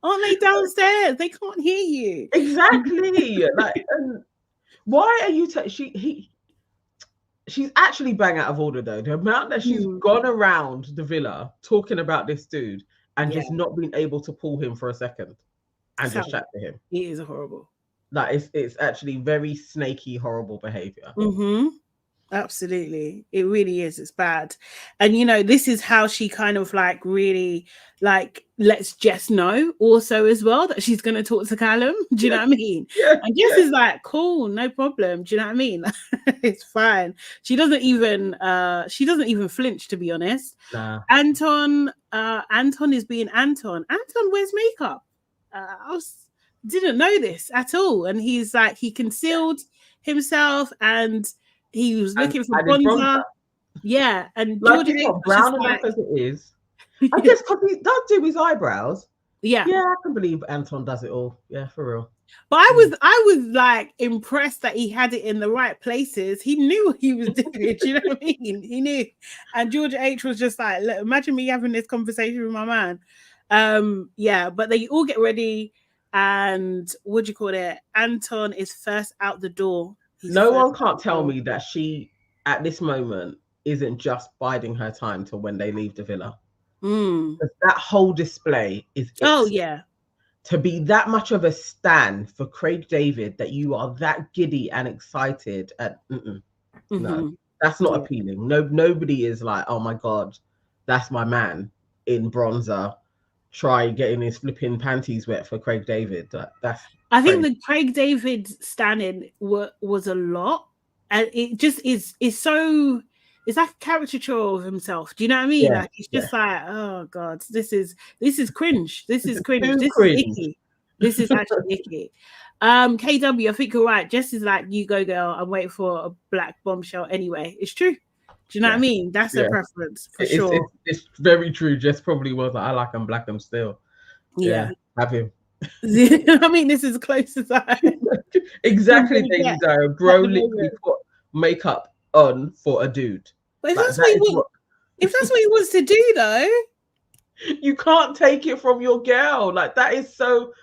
Aren't they downstairs? They can't hear you. Exactly. Like, why are you? She's actually bang out of order though. The amount that she's gone around the villa talking about this dude and just not been able to pull him for a second and just chat to him. He is horrible. Like it's actually very snaky, horrible behavior. Absolutely, it really is. It's bad. And this is how she kind of like really like lets Jess know also as well that she's going to talk to Callum. Do you know what I mean? And Jess is like, cool, no problem. Do you know what I mean? It's fine. She doesn't even flinch, to be honest. Nah. Anton is being Anton wears makeup. Didn't know this at all, and he's like, he concealed himself and he was looking for bronzer. Yeah, and Like, Georgia it's H not was just brown enough like, as it is. I guess because he does do his eyebrows. yeah. Yeah, I can believe Anton does it all. Yeah, for real. But I was like impressed that he had it in the right places. He knew what he was doing. Do you know what I mean? He knew. And Georgia H was just like, look, imagine me having this conversation with my man. Yeah, but they all get ready, and what do you call it? Anton is first out the door. No one can't tell me that she, at this moment, isn't just biding her time till when they leave the villa. That whole display is yeah. To be that much of a stan for Craig David, that you are that giddy and excited at no, that's not appealing. Nobody is like, oh my god, that's my man in bronzer. Try getting his flipping panties wet for Craig David. That's I think the Craig David standing was a lot, and it just is so. It's like a caricature of himself. Do you know what I mean? Yeah, Like it's just like, oh god, this is cringe. This is cringe. Too This cringe. is icky. This is actually icky. KW, I think you're right. Jess is like, you go, girl. I'm waiting for a black bombshell anyway. It's true. Do you know what I mean? That's a preference for sure. It's very true. Jess probably was like, I like him black and still. Yeah. Have him. I mean, this is as close as I exactly. There you go. Bro literally put makeup on for a dude. But if that's what he wants to do, though, you can't take it from your girl. Like, that is so.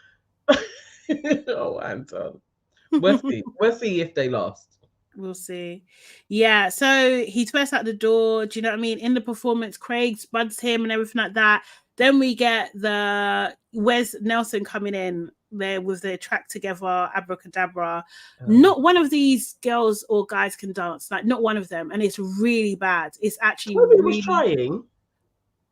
Oh, Anton. We'll see if they last. We'll see. Yeah, so he's first out the door. Do you know what I mean? In the performance, Craig spuds him and everything like that. Then we get the Wes Nelson coming in there with their track together, abracadabra. Not one of these girls or guys can dance, like not one of them, and it's really bad. It's actually Toby was trying.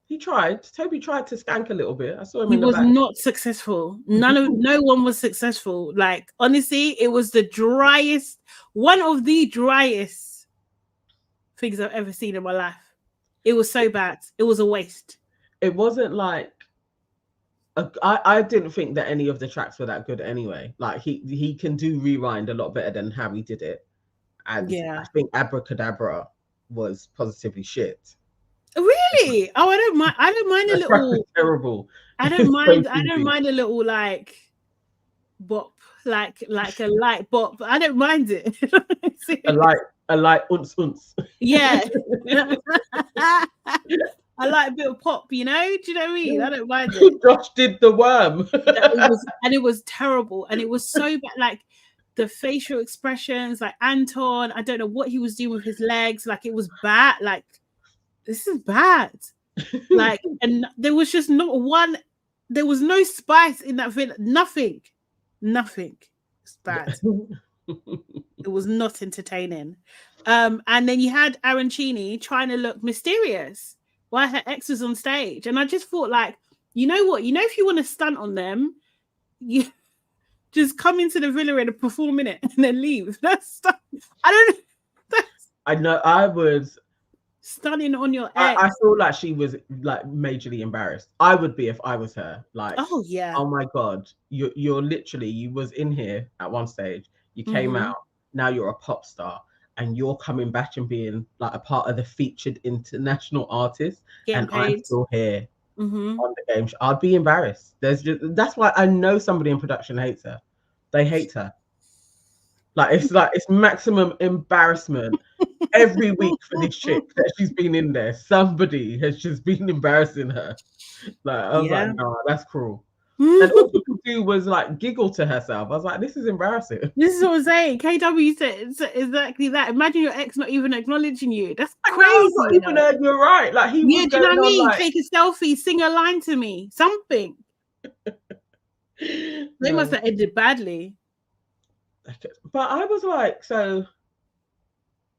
He tried. Toby tried to skank a little bit. I saw him. He was not successful. No one was successful. Like, honestly, it was the driest, one of the driest things I've ever seen in my life. It was so bad. It was a waste. It wasn't like I didn't think that any of the tracks were that good anyway. Like, he can do rewind a lot better than how he did it. And I think Abracadabra was positively shit. Really? Oh, I don't mind a little terrible. I don't mind a little like bop, like a light bop. I don't mind it. a light unce. Yeah. I like a bit of pop, you know? Do you know what I mean? I don't mind it. Josh did the worm. It was terrible. And it was so bad. Like, the facial expressions, like Anton, I don't know what he was doing with his legs. Like, it was bad. Like, this is bad. Like, and there was just not one, there was no spice in that video. Nothing. It's bad. It was not entertaining. And then you had Arancini trying to look mysterious while her ex was on stage. And I just thought, like, you know what? You know, if you want to stunt on them, you just come into the villa and perform in it and then leave. That's I know. I was stunning on your ex. I feel like she was like majorly embarrassed. I would be if I was her. Like, oh yeah. Oh my god, you're literally, you was in here at one stage. You came out. Now you're a pop star. And you're coming back and being like a part of the featured international artist, and I'm still here on the game show. I'd be embarrassed. That's why I know somebody in production hates her. They hate her. Like, it's maximum embarrassment every week for this chick that she's been in there. Somebody has just been embarrassing her. Like, I was like, no, that's cruel. And all she could do was like giggle to herself. I was like, this is embarrassing. This is what I'm saying. KW said exactly that. Imagine your ex not even acknowledging you. That's crazy. Not even you're right. Like, he was do you know what I mean? Like, take a selfie, sing a line to me, something. They must have ended badly. But I was like, so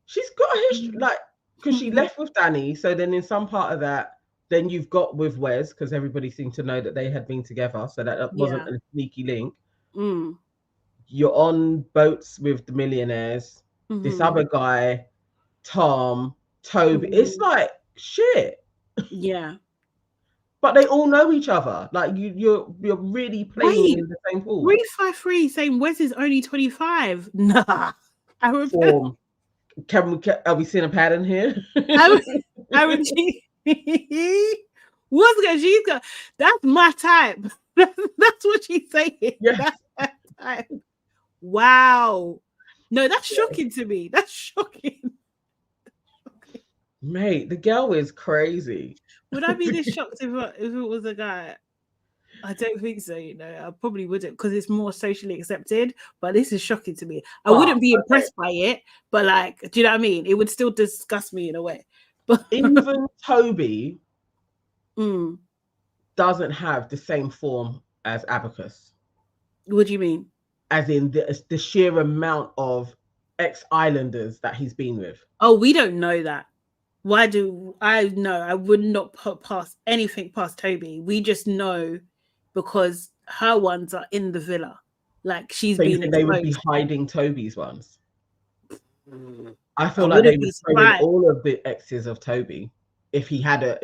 she's got a history, like, because she left with Danny. So then in some part of that, then you've got with Wes, because everybody seemed to know that they had been together. So that wasn't a sneaky link. You're on boats with the millionaires. This other guy, Tom, Toby. It's like, shit. Yeah. But they all know each other. Like, you're really playing in the same pool. 353 saying Wes is only 25. Nah. Form. Are we seeing a pattern here? Aaron G. What's good? She's got that's my type. That's what she's saying. Yes. That's my type. Wow. No, that's shocking to me. That's shocking. Mate, the girl is crazy. Would I be this shocked if it was a guy? I don't think so, you know. I probably wouldn't because it's more socially accepted. But this is shocking to me. I wouldn't be impressed by it, but like, do you know what I mean? It would still disgust me in a way. But even Toby mm. doesn't have the same form as Abacus. What do you mean? As in the sheer amount of ex-islanders that he's been with. Oh, we don't know that. Why do I know? I would not put past anything past Toby. We just know because her ones are in the villa. Like she's been exposed. They would be hiding Toby's ones. I feel like they would throw in all of the exes of Toby if he had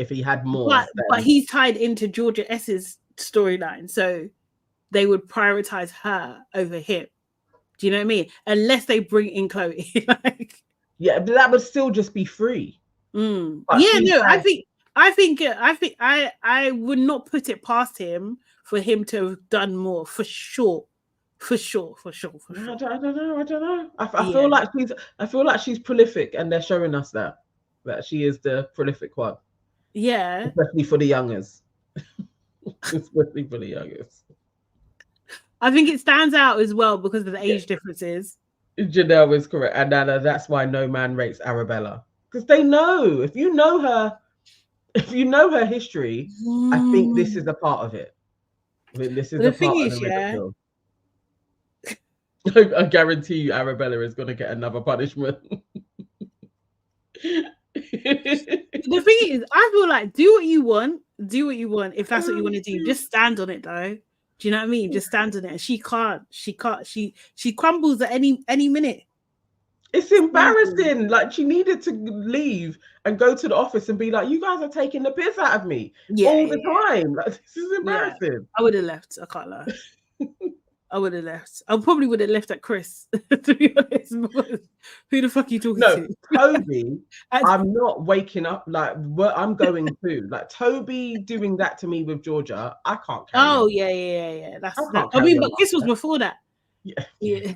more. But he's tied into Georgia S's storyline, so they would prioritize her over him. Do you know what I mean? Unless they bring in Chloe. Like, yeah, but that would still just be free. Yeah, no, I think I would not put it past him for him to have done more for sure. I don't know. I feel like she's prolific, and they're showing us that she is the prolific one. Yeah, especially for the youngers. Especially for the youngers. I think it stands out as well because of the age differences. Janelle is correct, and Nana, that's why no man rates Arabella, because they know if you know her history, I think this is a part of it. I mean, this is the part of the I guarantee you Arabella is going to get another punishment. The thing is, I feel like do what you want if that's what you want to do. Just stand on it though. Do you know what I mean? Just stand on it. She can't. She crumbles at any minute. It's embarrassing. Like she needed to leave and go to the office and be like, "You guys are taking the piss out of me all the time. Like this is embarrassing." Yeah. I would have left. I can't lie. I would have left. I probably would have left at Chris, to be honest. Who the fuck are you talking to? Toby, I'm not waking up like what I'm going through. Like Toby doing that to me with Georgia, I can't carry on. Yeah. I mean, but Chris was before that. Yeah. He's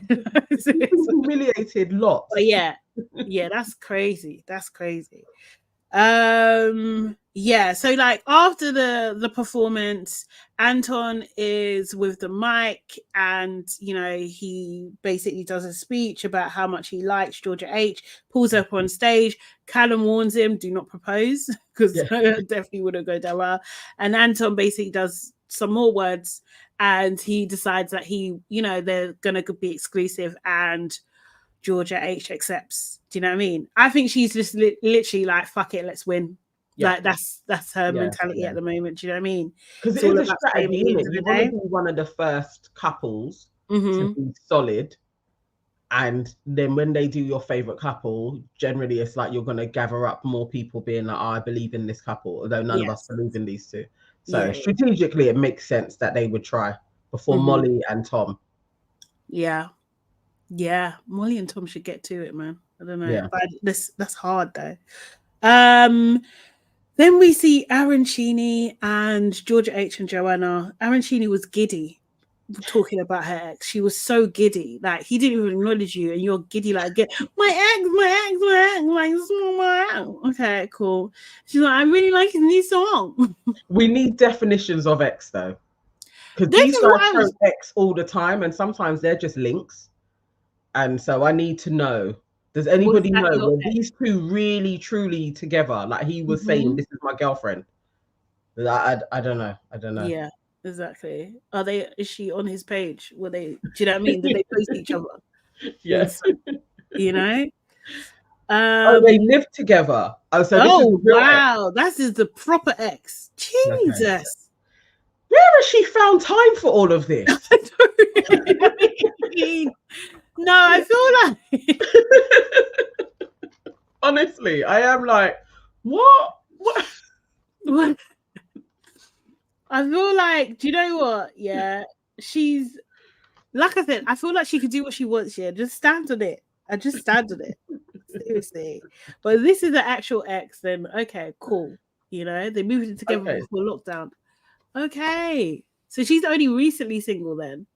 humiliated lots. But yeah, that's crazy. Yeah, so like after the performance, Anton is with the mic and you know he basically does a speech about how much he likes Georgia H, pulls up on stage. Callum warns him, do not propose, because definitely wouldn't go down well. And Anton basically does some more words and he decides that they're gonna be exclusive and Georgia H accepts. Do you know what I mean? I think she's just literally like, fuck it, let's win. Like that's her mentality at the moment. Do you know what I mean? Because it is a strategy, isn't it? You want to be one of the first couples to be solid, and then when they do your favorite couple, generally it's like you're going to gather up more people being like, "Oh, I believe in this couple," although none of us believe in these two. So strategically, it makes sense that they would try before Molly and Tom. Yeah, Molly and Tom should get to it, man. I don't know, but that's hard though. Then we see Arancini and Georgia H and Joanna. Arancini was giddy talking about her ex. She was so giddy. Like, he didn't even acknowledge you and you're giddy like, my ex. Okay, cool. She's like, I really like his new song. We need definitions of ex, though. Because these guys throw ex all the time and sometimes they're just links. And so I need to know. Does anybody know were these two really truly together? Like he was saying, this is my girlfriend. I don't know. Yeah, exactly. Is she on his page? Do you know what I mean? Did they post each other? Yes. You know? They live together. Wow. That is the proper ex. Jesus. Okay. Where has she found time for all of this? No, I feel like honestly, I am like, what? I feel like, do you know what? Yeah, she's like I said, I feel like she could do what she wants. Yeah, just stand on it. I just stand on it. Seriously. But this is the actual ex, then okay, cool. You know, they moved in together before lockdown. Okay. So she's only recently single then.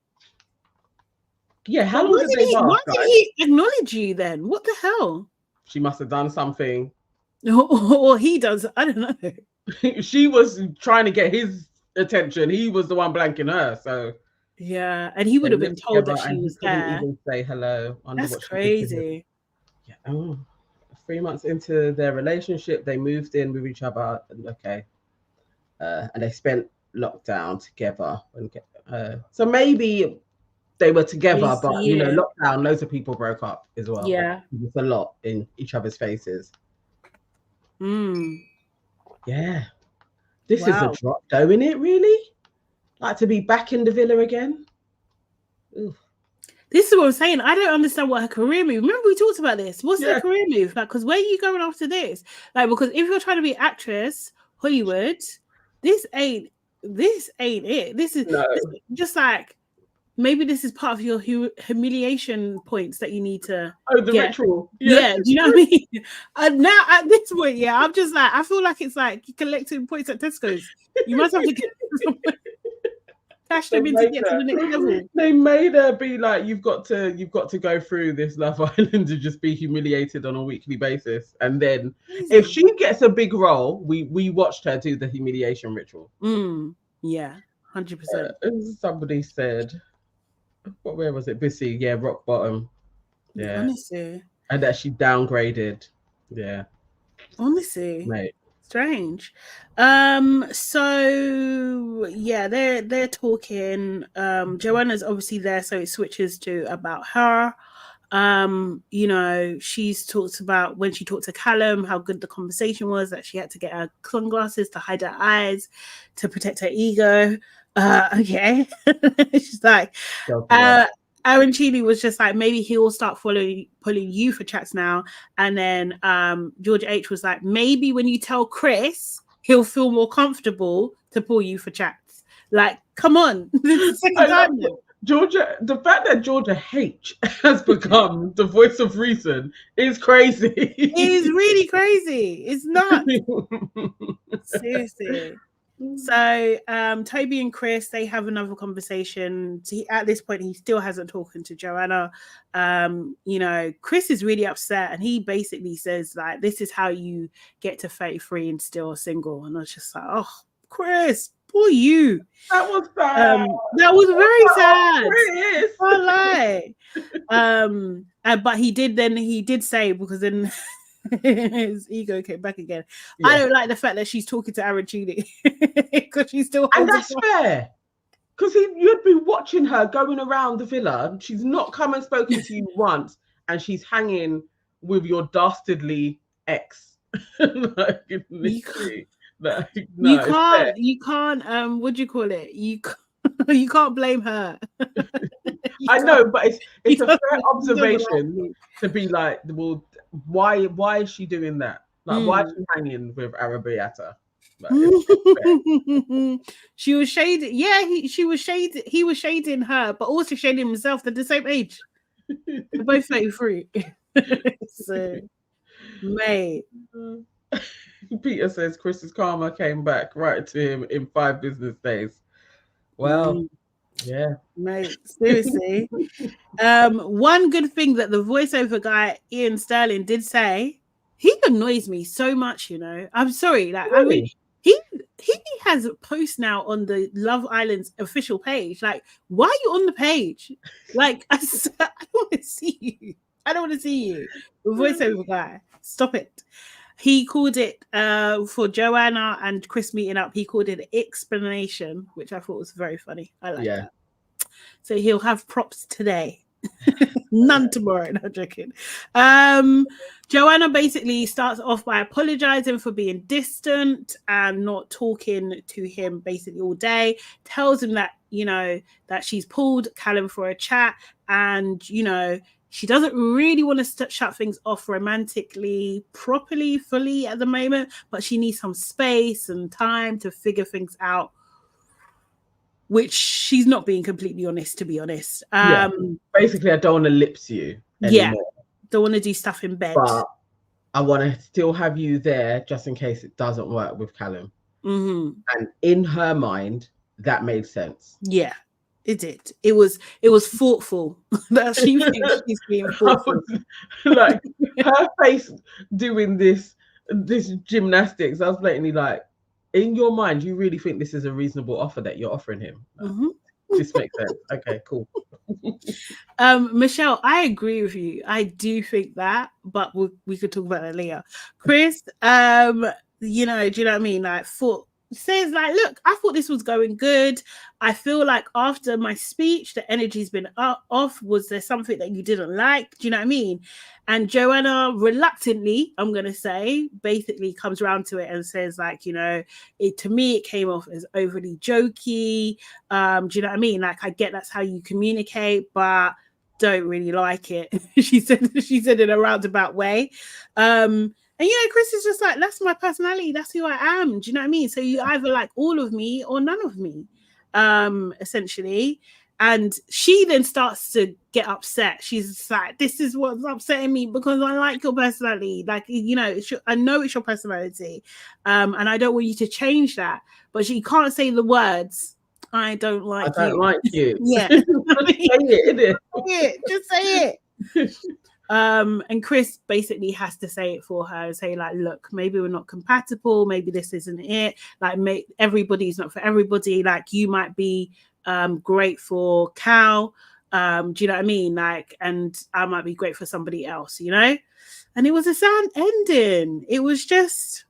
Yeah, how long did they last? Why did he acknowledge you then? What the hell? She must have done something. Or he does. I don't know. She was trying to get his attention. He was the one blanking her. So yeah, and he would have been told that she was couldn't there. even say hello. That's crazy. Yeah. Oh, 3 months into their relationship, they moved in with each other. Okay. And they spent lockdown together. So maybe they were together, but you know, lockdown, loads of people broke up as well. Yeah. It's a lot in each other's faces. Yeah. This is a drop though, isn't it, really? Like to be back in the villa again. Oof. This is what I'm saying. I don't understand what her career move. Remember we talked about this. What's her career move? Like, because where are you going after this? Like, because if you're trying to be actress, Hollywood, this ain't it. This is just like, maybe this is part of your humiliation points that you need to get. Ritual. Yeah, do you know what I mean? And now at this point, I'm just like, I feel like it's like you're collecting points at Tesco's. You must have to get cash them in to get to the next level. They made her be like, you've got to go through this Love Island to just be humiliated on a weekly basis. And then if she gets a big role, we watched her do the humiliation ritual. Yeah, 100%. Somebody said, where was it? Bissy, yeah, rock bottom. Yeah. Honestly. And that she downgraded. Yeah. Honestly. Mate. Strange. So yeah, they're talking. Joanna's obviously there, so it switches to about her. You know, she's talked about when she talked to Callum, how good the conversation was, that she had to get her sunglasses to hide her eyes to protect her ego. Okay. She's like, Aaron Cheeley was just like, maybe he'll start pulling you for chats now. And then George H was like, maybe when you tell Chris, he'll feel more comfortable to pull you for chats. Like, come on. This is the second time now. Georgia, the fact that Georgia H has become the voice of reason is crazy. It is really crazy. It's not. Seriously. So Toby and Chris, they have another conversation. At this point, he still hasn't talked to Joanna. You know, Chris is really upset, and he basically says, like, this is how you get to 33 and still single. And I was just like, oh, Chris, poor you. That was sad. That was very sad. I lie. But he did say, because then his ego came back again. Yeah. I don't like the fact that she's talking to Aaron Cheeley because she's still. And that's fair, because you'd be watching her going around the villa. She's not come and spoken to you once, and she's hanging with your dastardly ex. Like, you can't. What do you call it? You can't blame her. I know, but it's a fair observation to be like, well, why is she doing that? Like, why is she hanging with Arabiata? Like, she was shading. Yeah, he was shading her, but also shading himself. They're the same age. They're both 33. So, mate. Peter says Chris's karma came back right to him in 5 business days. Well, yeah, mate, seriously. One good thing that the voiceover guy Ian Sterling did say, he annoys me so much, you know. I'm sorry, like, really? I mean, he has a post now on the Love Island's official page. Like, why are you on the page? Like, I don't want to see you. I don't want to see you. The voiceover guy, stop it. He called it for Joanna and Chris meeting up. He called it explanation, which I thought was very funny. I like that. So he'll have props today, none tomorrow. No joking. Joanna basically starts off by apologizing for being distant and not talking to him basically all day. Tells him that, you know, that she's pulled Callum for a chat, and, you know, she doesn't really want to shut things off romantically, properly, fully at the moment, but she needs some space and time to figure things out, which she's not being completely honest, to be honest. Basically, I don't want to lips you anymore. Don't want to do stuff in bed. But I want to still have you there just in case it doesn't work with Callum. And in her mind, that made sense. Yeah, it did. It was thoughtful. That she thinks she's being thoughtful. Like her face doing this gymnastics. I was blatantly like, in your mind, you really think this is a reasonable offer that you're offering him? This makes sense. Okay, cool. Michelle, I agree with you. I do think that, but we could talk about that later. Chris, you know, do you know what I mean? Like, says like, look, I thought this was going good. I feel like after my speech, the energy's been off. Was there something that you didn't like? Do you know what I mean? And Joanna, reluctantly, I'm going to say, basically comes around to it and says like, you know, to me, it came off as overly jokey. Do you know what I mean? Like, I get that's how you communicate, but don't really like it. she said in a roundabout way. And, you know, Chris is just like, that's my personality. That's who I am. Do you know what I mean? So you either like all of me or none of me, essentially. And she then starts to get upset. She's like, this is what's upsetting me because I like your personality. Like, you know, I know it's your personality. And I don't want you to change that. But she can't say the words, I don't like you. I don't like you. Yeah. Say it, innit? Just say it. And Chris basically has to say it for her and say like, look, maybe we're not compatible. Maybe this isn't it. Like, everybody's not for everybody. Like, you might be great for Cal. Do you know what I mean? Like, and I might be great for somebody else, you know? And it was a sad ending. It was just,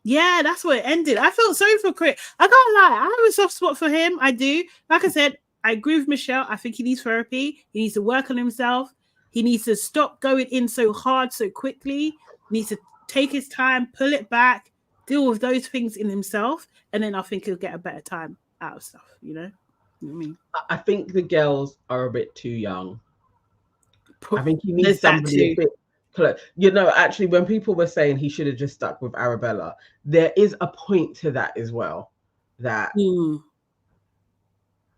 yeah, that's what it ended. I felt sorry for Chris. I can't lie. I have a soft spot for him. I do. Like I said, I agree with Michelle. I think he needs therapy. He needs to work on himself. He needs to stop going in so hard, so quickly. He needs to take his time, pull it back, deal with those things in himself, and then I think he'll get a better time out of stuff, you know? You know what I mean? I think the girls are a bit too young. I think he needs somebody a bit close. You know, actually, when people were saying he should have just stuck with Arabella, there is a point to that as well. That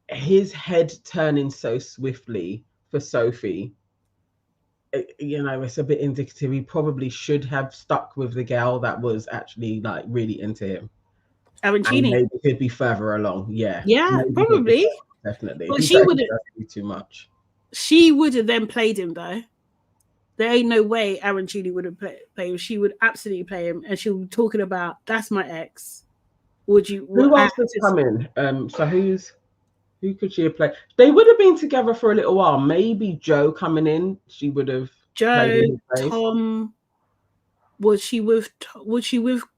his head turning so swiftly for Sophie, you know, it's a bit indicative. He probably should have stuck with the girl that was actually like really into him. Arancini. Maybe could be further along. Yeah, probably. Definitely. But she would be too much. She would have then played him though. There ain't no way Arancini would have played him. She would absolutely play him, and she'll be talking about, that's my ex. Would you? Who else is coming? So who could she have played? They would have been together for a little while. Maybe Joe coming in. She would have. Joe, Tom. Was she with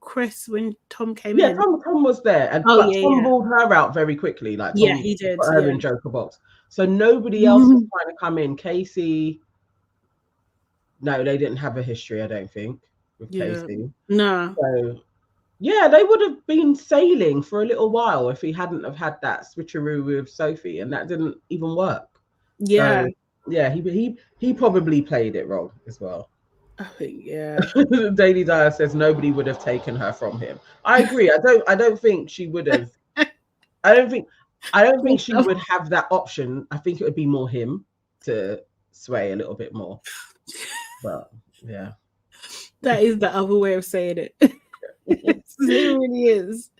Chris when Tom came in? Yeah, Tom was there, and Tom ruled her out very quickly. Like, Tom, he did. Put her in Joker box. So nobody else was trying to come in. Casey. No, they didn't have a history, I don't think, with Casey. No. So yeah, they would have been sailing for a little while if he hadn't have had that switcheroo with Sophie, and that didn't even work. Yeah. So, yeah, he probably played it wrong as well. I think, yeah. Daily Dyer says nobody would have taken her from him. I agree. I don't think she would have. I don't think she would have that option. I think it would be more him to sway a little bit more. But yeah, that is the other way of saying it. It really is.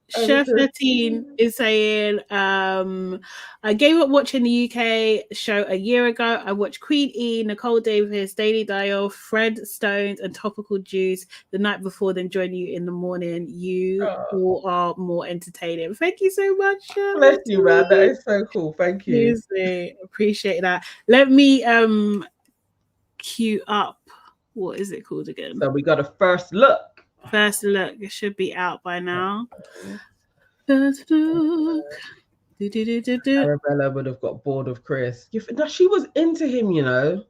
Chef 13 is saying, I gave up watching the UK show a year ago. I watched Queen E, Nicole Davis, Daily Dial, Fred Stones, and Topical Juice the night before, then join you in the morning. You all are more entertaining. Thank you so much. Bless you, man. That is so cool. Thank you. Seriously, appreciate that. Let me queue up. What is it called again? So we got a first look. First look. It should be out by now. Arabella would have got bored of Chris. She was into him, you know.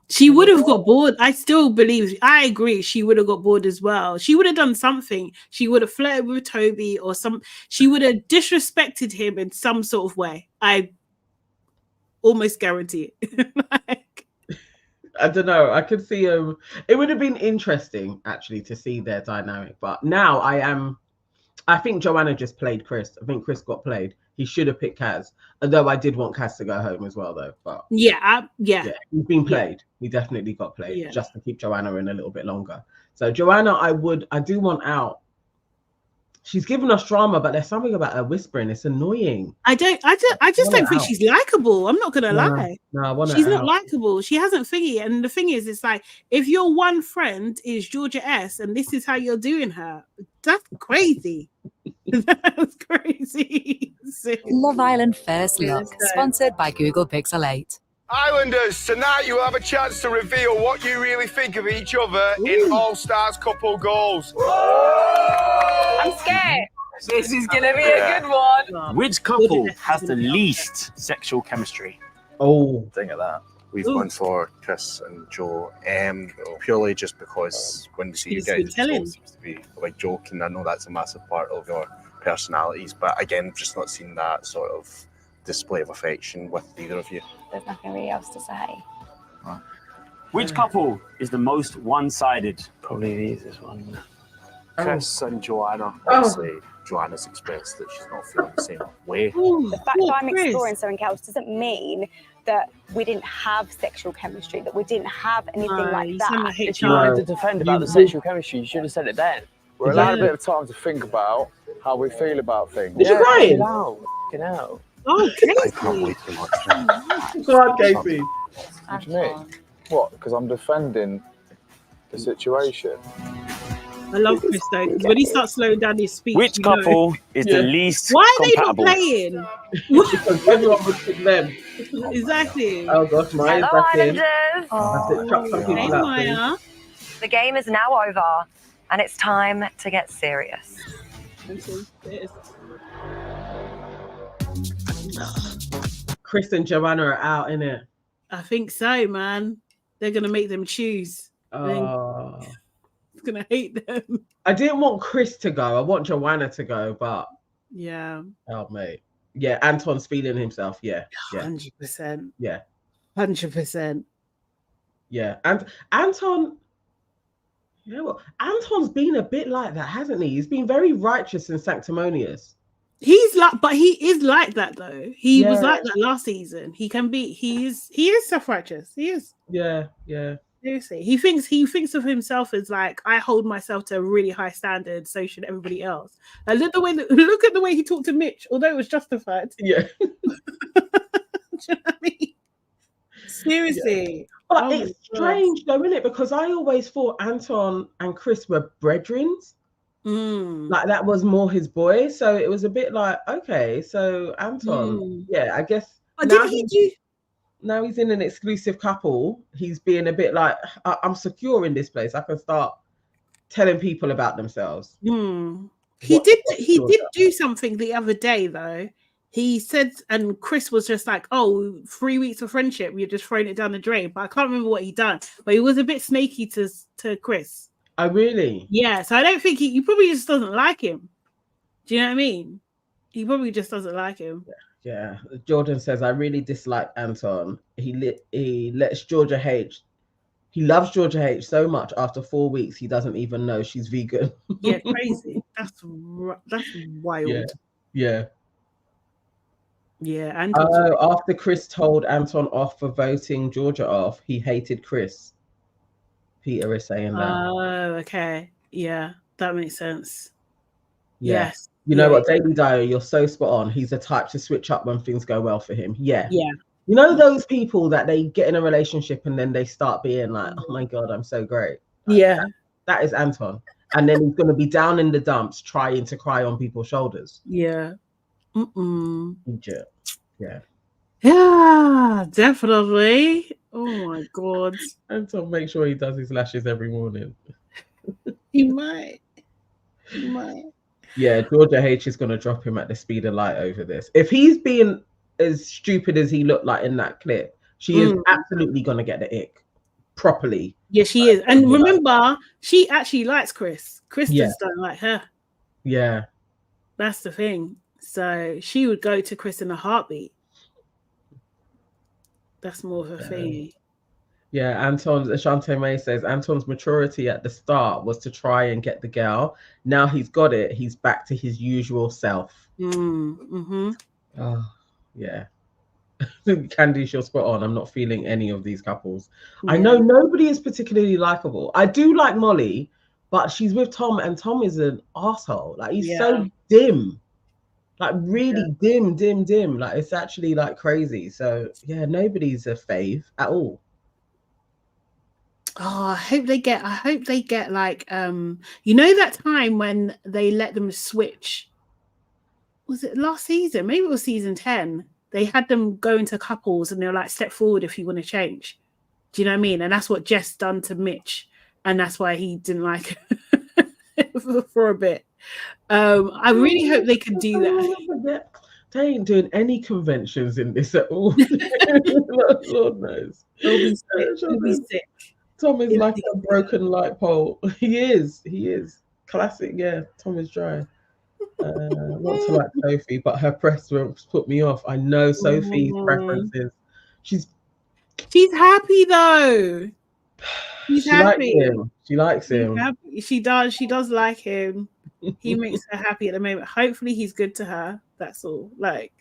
She would have got bored. I still believe. I agree. She would have got bored as well. She would have done something. She would have flirted with Toby or some. She would have disrespected him in some sort of way. I almost guarantee it. I don't know. I could see it would have been interesting actually to see their dynamic. But now I think Joanna just played Chris. I think Chris got played. he should have picked Kaz. Although I did want Kaz to go home as well, though. But yeah, he's been played. He definitely got played just to keep Joanna in a little bit longer. So Joanna, I do want out. She's given us drama, but there's something about her whispering. It's annoying. I just don't think she's likable. I'm not gonna lie. No, I want she's not likable. She hasn't thingy. And the thing is, it's like if your one friend is Georgia S and this is how you're doing her, that's crazy. That's crazy. Love Island First Look, sponsored by Google Pixel 8. Islanders, tonight you have a chance to reveal what you really think of each other in All Stars couple goals. I'm scared. This is going to be a good one. Which couple has the least sexual chemistry? Oh, Thing at that. We've gone for Chris and Joe, purely just because when we see you guys, it always seems to be a big joke, and I know that's a massive part of your personalities, but again, just not seen that sort of display of affection with either of you. There's nothing really else to say. Which couple is the most one-sided? Probably the easiest one. Chris and Joanna. Obviously, Joanna's expressed that she's not feeling the same way. The fact that I'm exploring something else doesn't mean that we didn't have sexual chemistry, that we didn't have anything like that. If you wanted to defend about the sexual chemistry, you should have said it then. We're allowed a bit of time to think about how we feel about things. Is she crying? Fucking hell. Oh, I can't wait too much. God, Casey. What do you mean? What? Because I'm defending the situation. I love Chris though, because when he starts slowing down his speech. Which couple is the least Why are compatible? they not playing? Because everyone would pick them. Exactly. Oh gosh, Maya's Hello, back in. Islanders. That's it. Chuck some people Hey, out, Maya. The game is now over, and it's time to get serious. Chris and Joanna are out, innit? I think so, man. They're gonna make them choose. Oh. It's gonna hate them. I didn't want Chris to go. I want Joanna to go, but Yeah. oh mate. Yeah, Anton's feeling himself. Yeah. 100%. Yeah. 100%. Yeah. And Anton, you know what? Anton's been a bit like that, hasn't he? He's been very righteous and sanctimonious. He's like, but he is like that though. He was like that last season. He can be. He is self-righteous. He is. Yeah. Seriously, he thinks of himself as like, I hold myself to a really high standard, so should everybody else. And look at the way he talked to Mitch, although it was justified. Yeah. Do you know what I mean? Seriously. Yeah. But it's strange though, isn't it? Because I always thought Anton and Chris were brethren. Like that was more his boy. So it was a bit like, okay, so Anton, yeah, I guess. But did he do? Now he's in an exclusive couple. He's being a bit like, I'm secure in this place. I can start telling people about themselves. He did do something the other day though. He said, and Chris was just like, "Oh, 3 weeks of friendship, you're just throwing it down the drain." But I can't remember what he done. But he was a bit snaky to Chris. Oh, really? Yeah. So I don't think he probably just doesn't like him. Do you know what I mean? He probably just doesn't like him. Yeah. Jordan says, I really dislike Anton. He lets Georgia H. He loves Georgia H so much. After 4 weeks, he doesn't even know she's vegan. Yeah, crazy. That's wild. Yeah. Yeah. And after Chris told Anton off for voting Georgia off, he hated Chris. Peter is saying that. Oh, okay. Yeah, that makes sense. Yeah. Yes. You know what, Daily Diary, you're so spot on. He's the type to switch up when things go well for him. Yeah. Yeah. You know those people that they get in a relationship and then they start being like, oh my God, I'm so great. Like, yeah. That is Anton. And then he's going to be down in the dumps trying to cry on people's shoulders. Yeah. Egypt. Yeah. Yeah, definitely. Oh my God. Anton, make sure he does his lashes every morning. He might. Yeah, Georgia H is going to drop him at the speed of light over this. If he's being as stupid as he looked like in that clip, she is absolutely going to get the ick properly. Yeah, she is. And remember, she actually likes Chris. Chris just don't like her. Yeah. That's the thing. So she would go to Chris in a heartbeat. That's more of a thing. Yeah, Ashante May says, Anton's maturity at the start was to try and get the girl. Now he's got it. He's back to his usual self. Oh, yeah. Candice, you're spot on. I'm not feeling any of these couples. Yeah. I know nobody is particularly likable. I do like Molly, but she's with Tom, and Tom is an asshole. Like, he's so dim. Like, really dim. Like, it's actually like crazy. So yeah, nobody's a fave at all. Oh, I hope they get like you know that time when they let them switch, was it last season? Maybe it was season 10. They had them go into couples and they were like, step forward if you want to change. Do you know what I mean? And that's what Jess done to Mitch, and that's why he didn't like it for a bit. I really hope they can do that. They ain't doing any conventions in this at all. Lord knows. He'll be sick. Tom is like a broken light pole. He is. Classic, yeah. Tom is dry. Not to like Sophie, but her preference put me off. I know Sophie's preferences. She's happy though. She's happy. She likes him. She does like him. He makes her happy at the moment. Hopefully he's good to her. That's all. Like,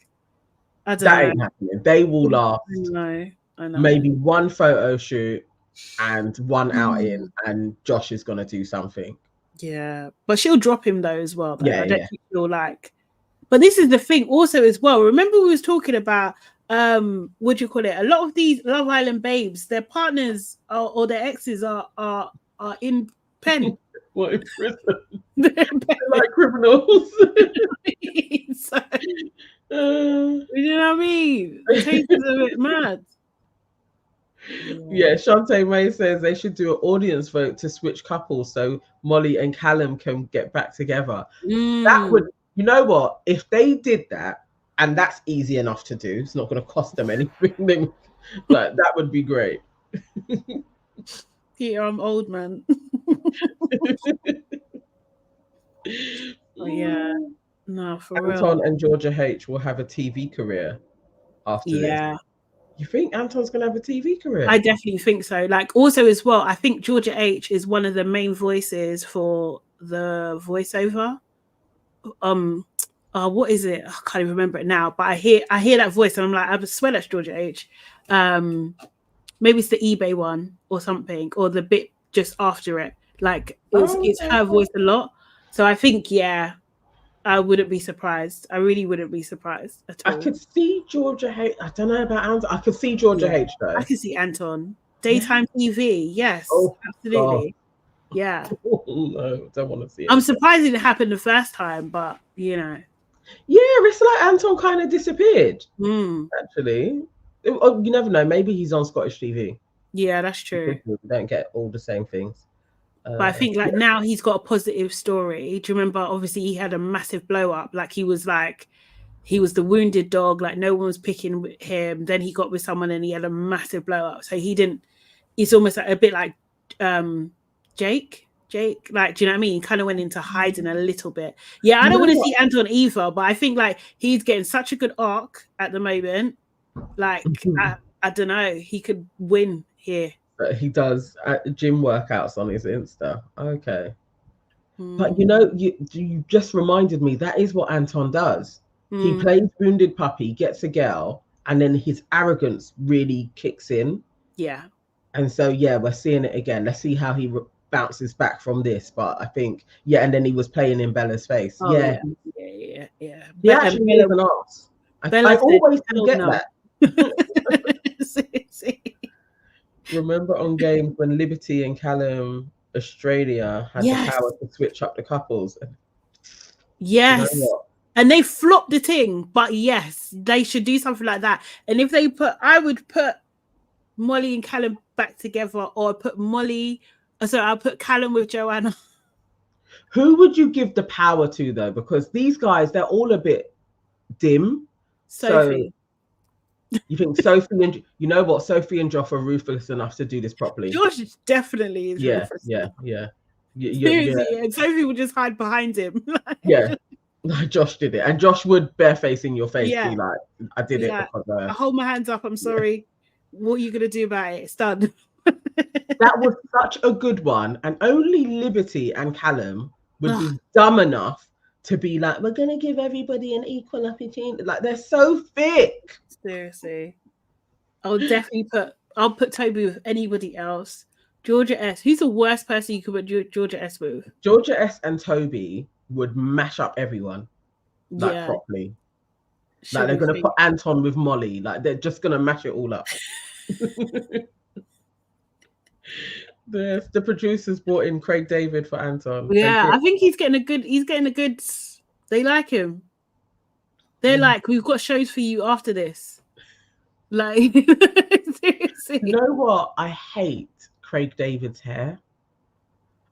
I don't know. That ain't happening. They will last. I know. Maybe one photo shoot and one outing, and Josh is gonna do something. Yeah, but she'll drop him though as well. Though. Yeah, I don't think she'll like. But this is the thing also as well. Remember we was talking about what do you call it? A lot of these Love Island babes, their partners or their exes are in pen. What, in prison? They're like criminals. So, you know what I mean? The taste is a bit mad. Yeah, Shantae May says they should do an audience vote to switch couples so Molly and Callum can get back together. That would, you know what? If they did that, and that's easy enough to do, it's not going to cost them anything. Like, that would be great. Peter, I'm old, man. Oh, yeah. No, for real. Anton and Georgia H will have a TV career after this. You think Anton's going to have a TV career? I definitely think so. Like, also as well, I think Georgia H is one of the main voices for the voiceover. What is it? I can't even remember it now. But I hear that voice, and I'm like, I swear that's Georgia H. Maybe it's the eBay one or something, or the bit just after it. Like, it's her voice a lot. So I think, yeah, I wouldn't be surprised. I really wouldn't be surprised at all. I could see Georgia H. I don't know about Anton. I could see Georgia H though. I could see Anton. Daytime TV, yes, absolutely. God. Yeah. Oh, no, don't want to see it. I'm surprised it happened the first time, but you know. Yeah, it's like Anton kind of disappeared. Actually, you never know. Maybe he's on Scottish TV. Yeah, that's true. We don't get all the same things. But I think like now he's got a positive story. Do you remember? Obviously, he had a massive blow up. Like he was the wounded dog. Like no one was picking with him. Then he got with someone and he had a massive blow up. So he didn't. It's almost like a bit like Jake. Like, do you know what I mean? He kind of went into hiding a little bit. Yeah, I don't want to see Anton either, but I think like he's getting such a good arc at the moment. Like I don't know, he could win here. But he does gym workouts on his Insta. Okay. But you know, you just reminded me that is what Anton does. He plays wounded puppy, gets a girl, and then his arrogance really kicks in. Yeah. And so, yeah, we're seeing it again. Let's see how he bounces back from this. But I think, yeah, and then he was playing in Bella's face. Oh, yeah. He actually Bella, is an arse. I always forget that. Remember on games when Liberty and Callum Australia had the power to switch up the couples? Yes. You know, and they flopped the thing, but yes, they should do something like that. And if they I would put Molly and Callum back together, or I'll put Callum with Joanna. Who would you give the power to though? Because these guys, they're all a bit dim. Sophie. So you think Sophie and you know what? Sophie and Joff are ruthless enough to do this properly. Josh definitely is. Yeah. Seriously, and Sophie would just hide behind him. Yeah. Josh did it, and Josh would bareface in your face be like, I did it because I hold my hands up, I'm sorry. What are you gonna do about it? It's done. That was such a good one, and only Liberty and Callum would be dumb enough to be like, we're gonna give everybody an equal opportunity. Like, they're so thick. Seriously. I'll put Toby with anybody else. Georgia S. Who's the worst person you could put Georgia S with? Georgia S and Toby would mash up everyone. Like, properly. Like, they're gonna put Anton with Molly. Like, they're just gonna mash it all up. The producers brought in Craig David for Anton. Yeah, I think he's getting a good. They like him. They're like, we've got shows for you after this. Like, seriously. You know what? I hate Craig David's hair.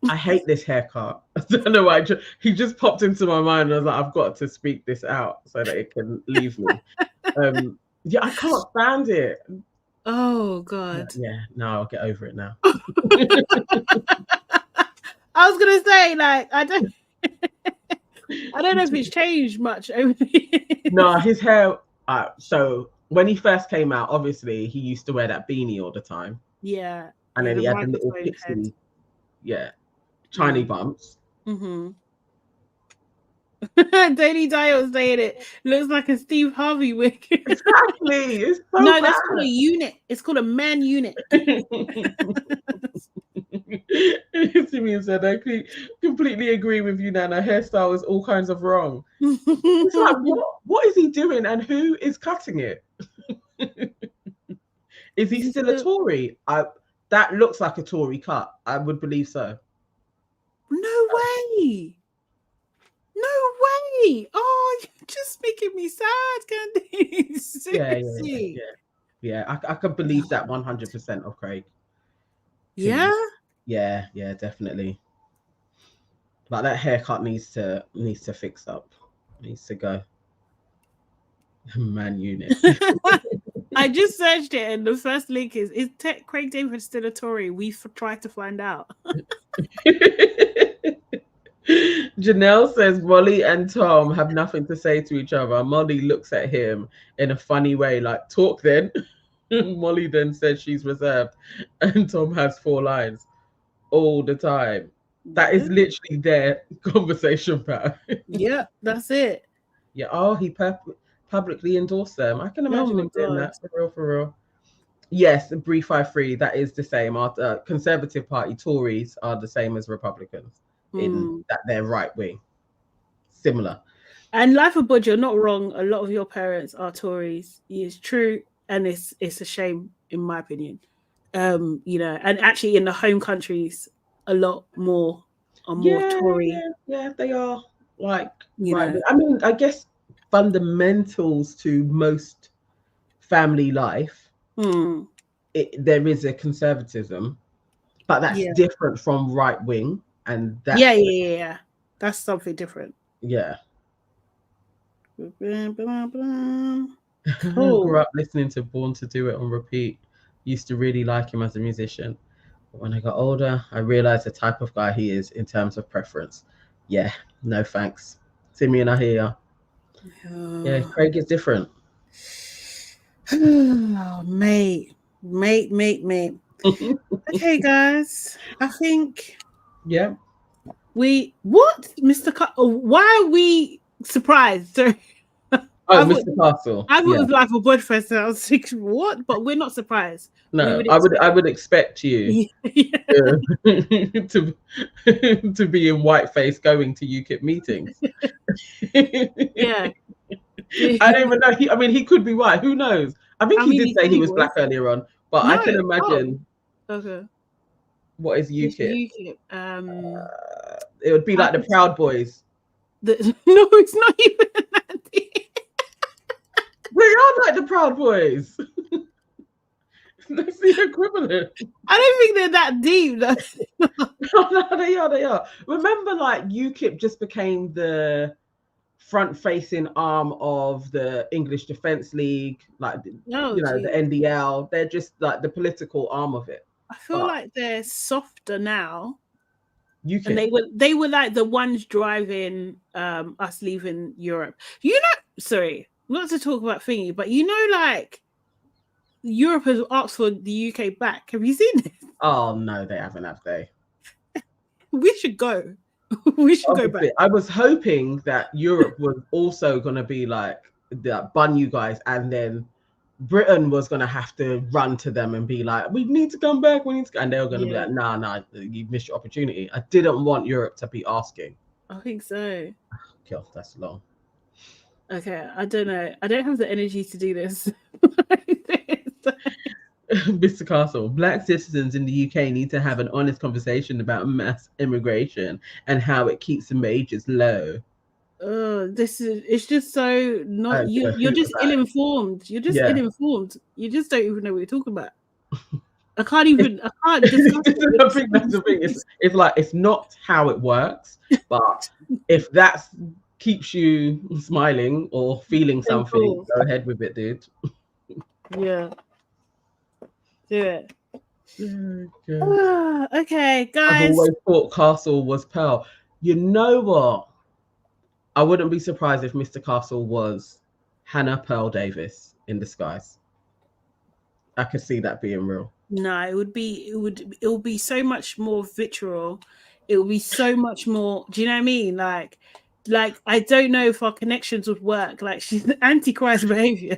I hate this haircut. I don't know why. He just popped into my mind, and I was like, I've got to speak this out so that it can leave me. Yeah, I can't stand it. Oh God. Yeah, no, I'll get over it now. I was gonna say, like, I don't know if it's changed much over the years. No, his hair. So when he first came out, obviously he used to wear that beanie all the time. Yeah. And then he had the little pixie, tiny bumps. Mm-hmm. Daily Dyer was saying it looks like a Steve Harvey wig. Exactly. It's so no, bad. That's called a unit. It's called a man unit. Simeon said, I completely agree with you, Nana. Hairstyle is all kinds of wrong. It's like, what is he doing and who is cutting it? Is he still a Tory? That looks like a Tory cut. I would believe so. No way. No way. Oh, you're just making me sad, Candice. Yeah. I could believe that 100% of Craig. Yeah? Yeah, definitely. Like, that haircut needs to fix up. Needs to go. Man unit. I just searched it, and the first link is Craig David still a Tory? We've tried to find out. Janelle says Molly and Tom have nothing to say to each other. Molly looks at him in a funny way, like, talk then. Molly then says she's reserved, and Tom has 4 lines all the time. That is literally their conversation pattern. Yeah, that's it. Yeah. Oh, he publicly endorsed them. I can imagine him doing that, for real. Yes, Bree 53, that is the same. Our Conservative Party Tories are the same as Republicans in that they're right wing. Similar. And Life of Bud, you're not wrong. A lot of your parents are Tories. It's true, and it's a shame, in my opinion. You know, and actually in the home countries, a lot more are more Tory. Yeah, they are. Like, right. I mean, I guess fundamentals to most family life, there is a conservatism, but that's different from right wing, and that's that's something different. Yeah. Cool. Grew up listening to Born to Do It on repeat. Used to really like him as a musician. But when I got older, I realized the type of guy he is in terms of preference. Yeah, no thanks. Simeon, I hear you. Yeah, Craig is different. Oh, mate. Okay, guys. I think. Yeah. Mr. Why are we surprised? Mr. Castle. I would like a Bud Fest. I was like, what? But we're not surprised. No, I would expect you to be in whiteface going to UKIP meetings. Yeah. I don't even know. He could be white. Who knows? I think he did say he was black earlier on, but I can imagine. Okay. What is UKIP? UKIP. It would be like the Proud Boys. No, it's not even that deep. They are like the Proud Boys. That's the equivalent. I don't think they're that deep. No, they are. Remember, like, UKIP just became the front-facing arm of the English Defence League, like the NDL. They're just like the political arm of it. I feel like they're softer now. UKIP. And they were like the ones driving us leaving Europe. You know, sorry, not to talk about thingy, but you know, like, Europe has asked for the UK back. Have you seen this? Oh no, they haven't, have they? We should go. We should go back. I was hoping that Europe was also going to be like bun you guys, and then Britain was going to have to run to them and be like, we need to come back, and they were going to be like, nah, you missed your opportunity. I didn't want Europe to be asking. I think so. God, that's long. Okay, I don't know. I don't have the energy to do this. Mr. Castle, Black citizens in the UK need to have an honest conversation about mass immigration and how it keeps the wages low. It's just so not you're just ill-informed. You're just ill-informed. You just don't even know what you're talking about. I can't discuss it. I think that's the thing. It's like, it's not how it works, but if that keeps you smiling or feeling something, go ahead with it, dude. Yeah. Do it. Okay, guys. I've always thought Castle was Pearl. You know what? I wouldn't be surprised if Mr. Castle was Hannah Pearl Davis in disguise. I could see that being real. No, it would be so much more vitriol. It would be so much more. Do you know what I mean? Like I don't know if our connections would work. Like, she's anti-Christ behavior.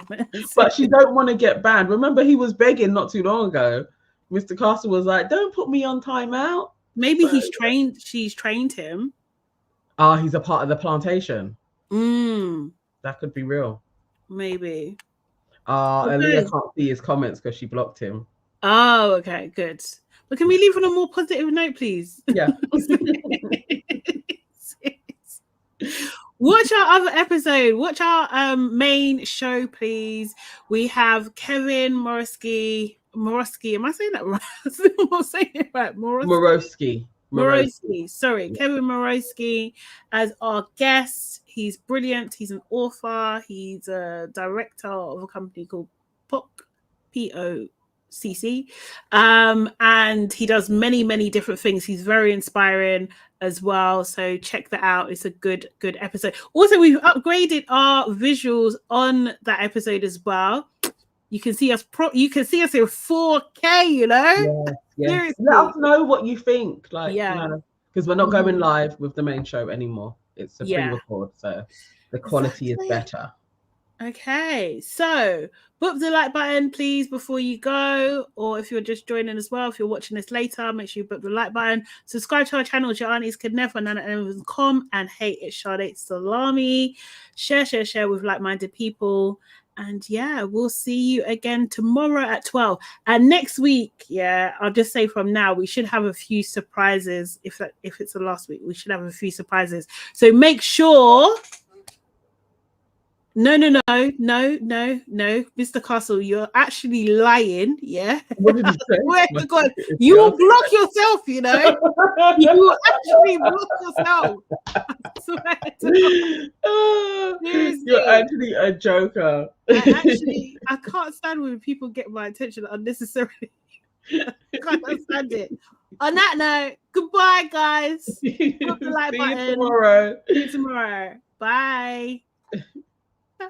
But she don't want to get banned. Remember, he was begging not too long ago. Mr. Castle was like, "Don't put me on timeout." Maybe she's trained him. He's a part of the plantation. That could be real. Maybe. Aaliyah can't see his comments because she blocked him. Oh, okay, good. But can we leave on a more positive note, please? Yeah. Watch our other episode. Watch our main show, please. We have Kevin Morosky. Am I saying that right? I'm saying it right. Morosky. Sorry, Kevin Morosky as our guest. He's brilliant. He's an author. He's a director of a company called POCC. And he does many different things. He's very inspiring as well. So check that out. It's a good episode. Also, we've upgraded our visuals on that episode as well. You can see us you can see us in 4K, you know? Yeah. Let us know what you think. Because we're not going live with the main show anymore. It's a pre-record, so the quality is better. Okay, so book the like button, please, before you go. Or if you're just joining as well, if you're watching this later, make sure you book the like button. Subscribe to our channel, Your Aunties Could Never, Annnnddd.com, and hey, it's Sade Salami. Share with like-minded people. And yeah, we'll see you again tomorrow at 12. And next week, I'll just say from now, we should have a few surprises. If it's the last week, we should have a few surprises. So make sure. No, Mr. Castle, you're actually lying. Yeah. What did you say? Oh God, you will block yourself, you know. You will actually block yourself. You're actually a joker. I can't stand when people get my attention unnecessarily. I can't stand it. On that note, goodbye, guys. Put the like button. See you tomorrow. Bye. Bye.